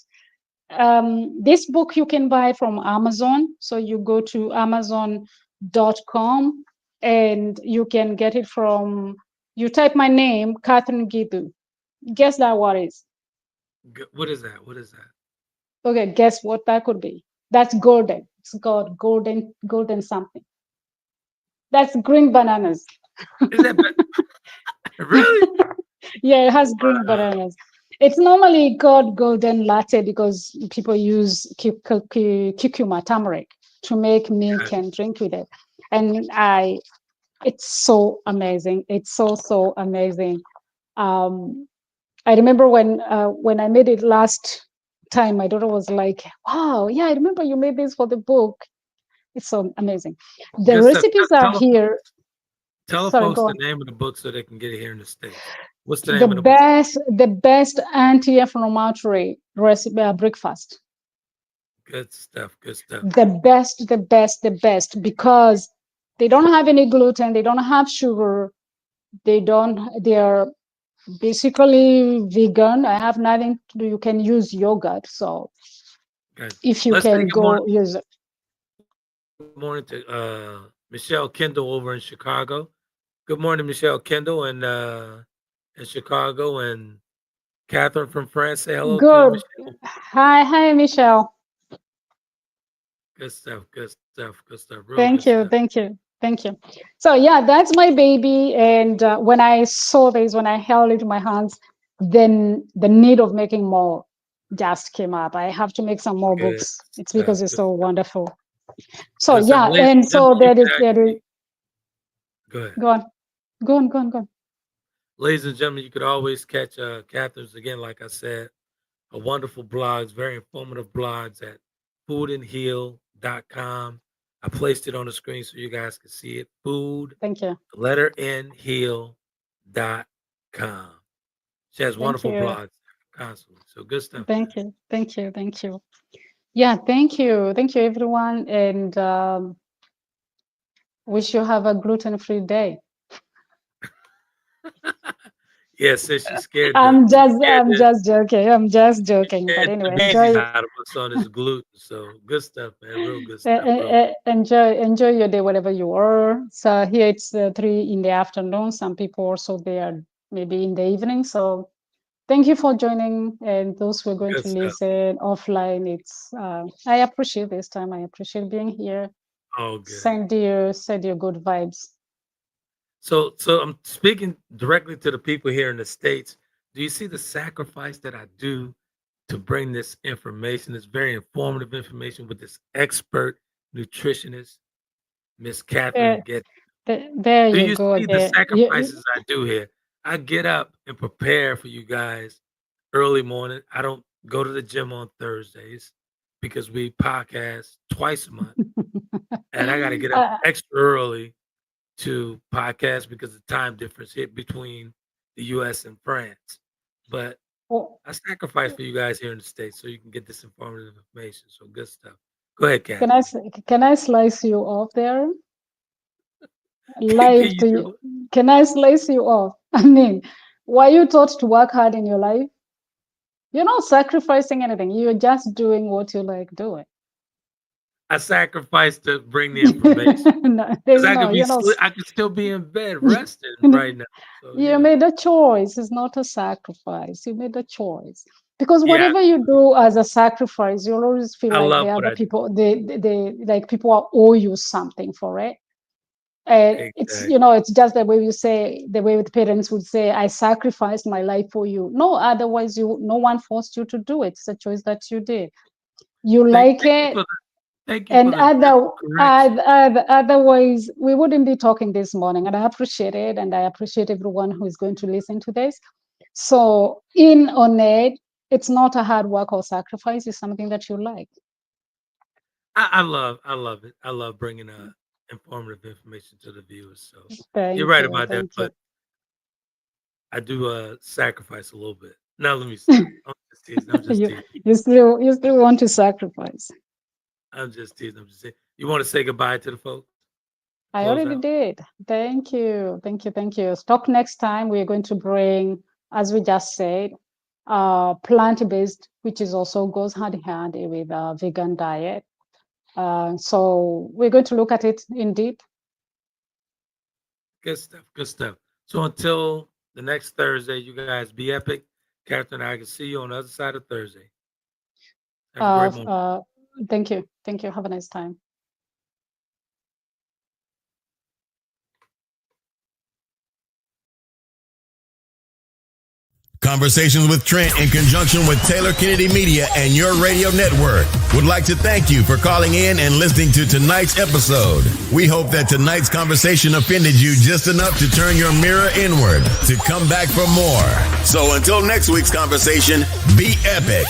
This book you can buy from Amazon. So you go to amazon.com and you can get it from, you type my name, Catherine Gitu. Guess that what is? What is that? What is that? Okay, guess what that could be? That's golden. It's called golden something. That's green bananas. Is that really? Yeah, it has green Wow. bananas. It's normally called golden latte because people use cucumber turmeric to make milk Gotcha. and drink with it. And it's so amazing. It's so amazing. Um, I remember when I made it last time, my daughter was like, "Wow, yeah, I remember you made this for the book. It's so amazing." The Good stuff. recipes are here. Tell Sorry, folks go the on. name of the book so they can get it here in the States. What's the The name of the book? best anti-inflammatory recipe breakfast. Good stuff. Good stuff. The best because they don't have any gluten, they don't have sugar, they are basically vegan. I have nothing to do. You can use yogurt. So Good. if you Let's say can go use it. good morning to Michelle Kendall over in Chicago. Good morning, Michelle Kendall in Chicago, and Catherine from France. Say hello to Good. Michelle. Hi, Michelle. Good stuff. Good stuff. Good stuff. Real good Thank you, stuff. thank you, thank you. So yeah, that's my baby. And when I saw this, when I held it in my hands, then the need of making more just came up. I have to make some more Good books. It's stuff. because it's Good so stuff. wonderful. So Good stuff. yeah, Ladies and and gentlemen, so you there is, go ahead. go on, go on. Ladies and gentlemen, you could always catch Catherine's again, like I said, a wonderful blogs, very informative blogs at foodandheal.com. I placed it on the screen so you guys can see it. Food, Thank you, letter N, heal.com. She has thank wonderful you, blogs constantly. So good stuff, thank guys. you, thank you, thank you. Yeah, thank you, everyone, and wish you have a gluten-free day. Yeah, since she's I'm just joking. I'm just joking. But scared the anyway, beezies out of us on this gluten. So good stuff, man. Real good stuff. Real. enjoy your day whatever you are. So here it's 3 in the afternoon. Some people also they are maybe in the evening. So thank you for joining, and those who are going Good to stuff. listen offline. It's I appreciate this time. I appreciate being here. All good. Send your good vibes. So I'm speaking directly to the people here in the States. Do you see the sacrifice that I do to bring this information, this very informative information with this expert nutritionist, Miss Catherine There, Get? there Do you you go. see the There, sacrifices I do here? I get up and prepare for you guys early morning. I don't go to the gym on Thursdays because we podcast twice a month, and I got to get up uh, extra early to podcast because the time difference hit between the US and France. But oh, I sacrifice for you guys here in the States so you can get this informative information. So good stuff. Go ahead, can I Catherine. can I slice you off there? Can Live you to do you. Can I slice you off? I mean, were you taught to work hard in your life? You're not sacrificing anything. You're just doing what you like doing. I sacrifice to bring the information No, because there's no, you're not. I could still be in bed resting right now. So You made a choice. It's not a sacrifice. You made a choice. Because yeah, whatever you do as a sacrifice, you'll always feel I like love the what other I do. people, they like people are owe you something for it. And it's, Exactly. it's just the way you say, the way with parents would say, I sacrificed my life for you. No, otherwise no one forced you to do it. It's a choice that you did. You like Thank you it. for thank you for And the gentle correction. otherwise, we wouldn't be talking this morning. And I appreciate it. And I appreciate everyone who is going to listen to this. So in on it, it's not a hard work or sacrifice. It's something that you like. I love it. I love bringing informative information to the viewers. So you're Thank right you. about that, Thank you. but I do sacrifice a little bit. Now let me stop. I'm just teasing. I'm just you teasing. you still want to sacrifice. I'm just teasing. I'm just saying. You want to say goodbye to the folks? I Close already out. did. Thank you. Thank you. Thank you. Talk next time. We're going to bring, as we just said, plant-based, which is also goes hand in hand with vegan diet. So we're going to look at it in deep. Good stuff. Good stuff. So until the next Thursday, you guys be epic. Catherine, I can see you on the other side of Thursday. Have a great moment. Thank you. Thank you. Have a nice time. Conversations with Trent in conjunction with Taylor Kennedy Media and your radio network would like to thank you for calling in and listening to tonight's episode. We hope that tonight's conversation offended you just enough to turn your mirror inward to come back for more. So until next week's conversation, be epic.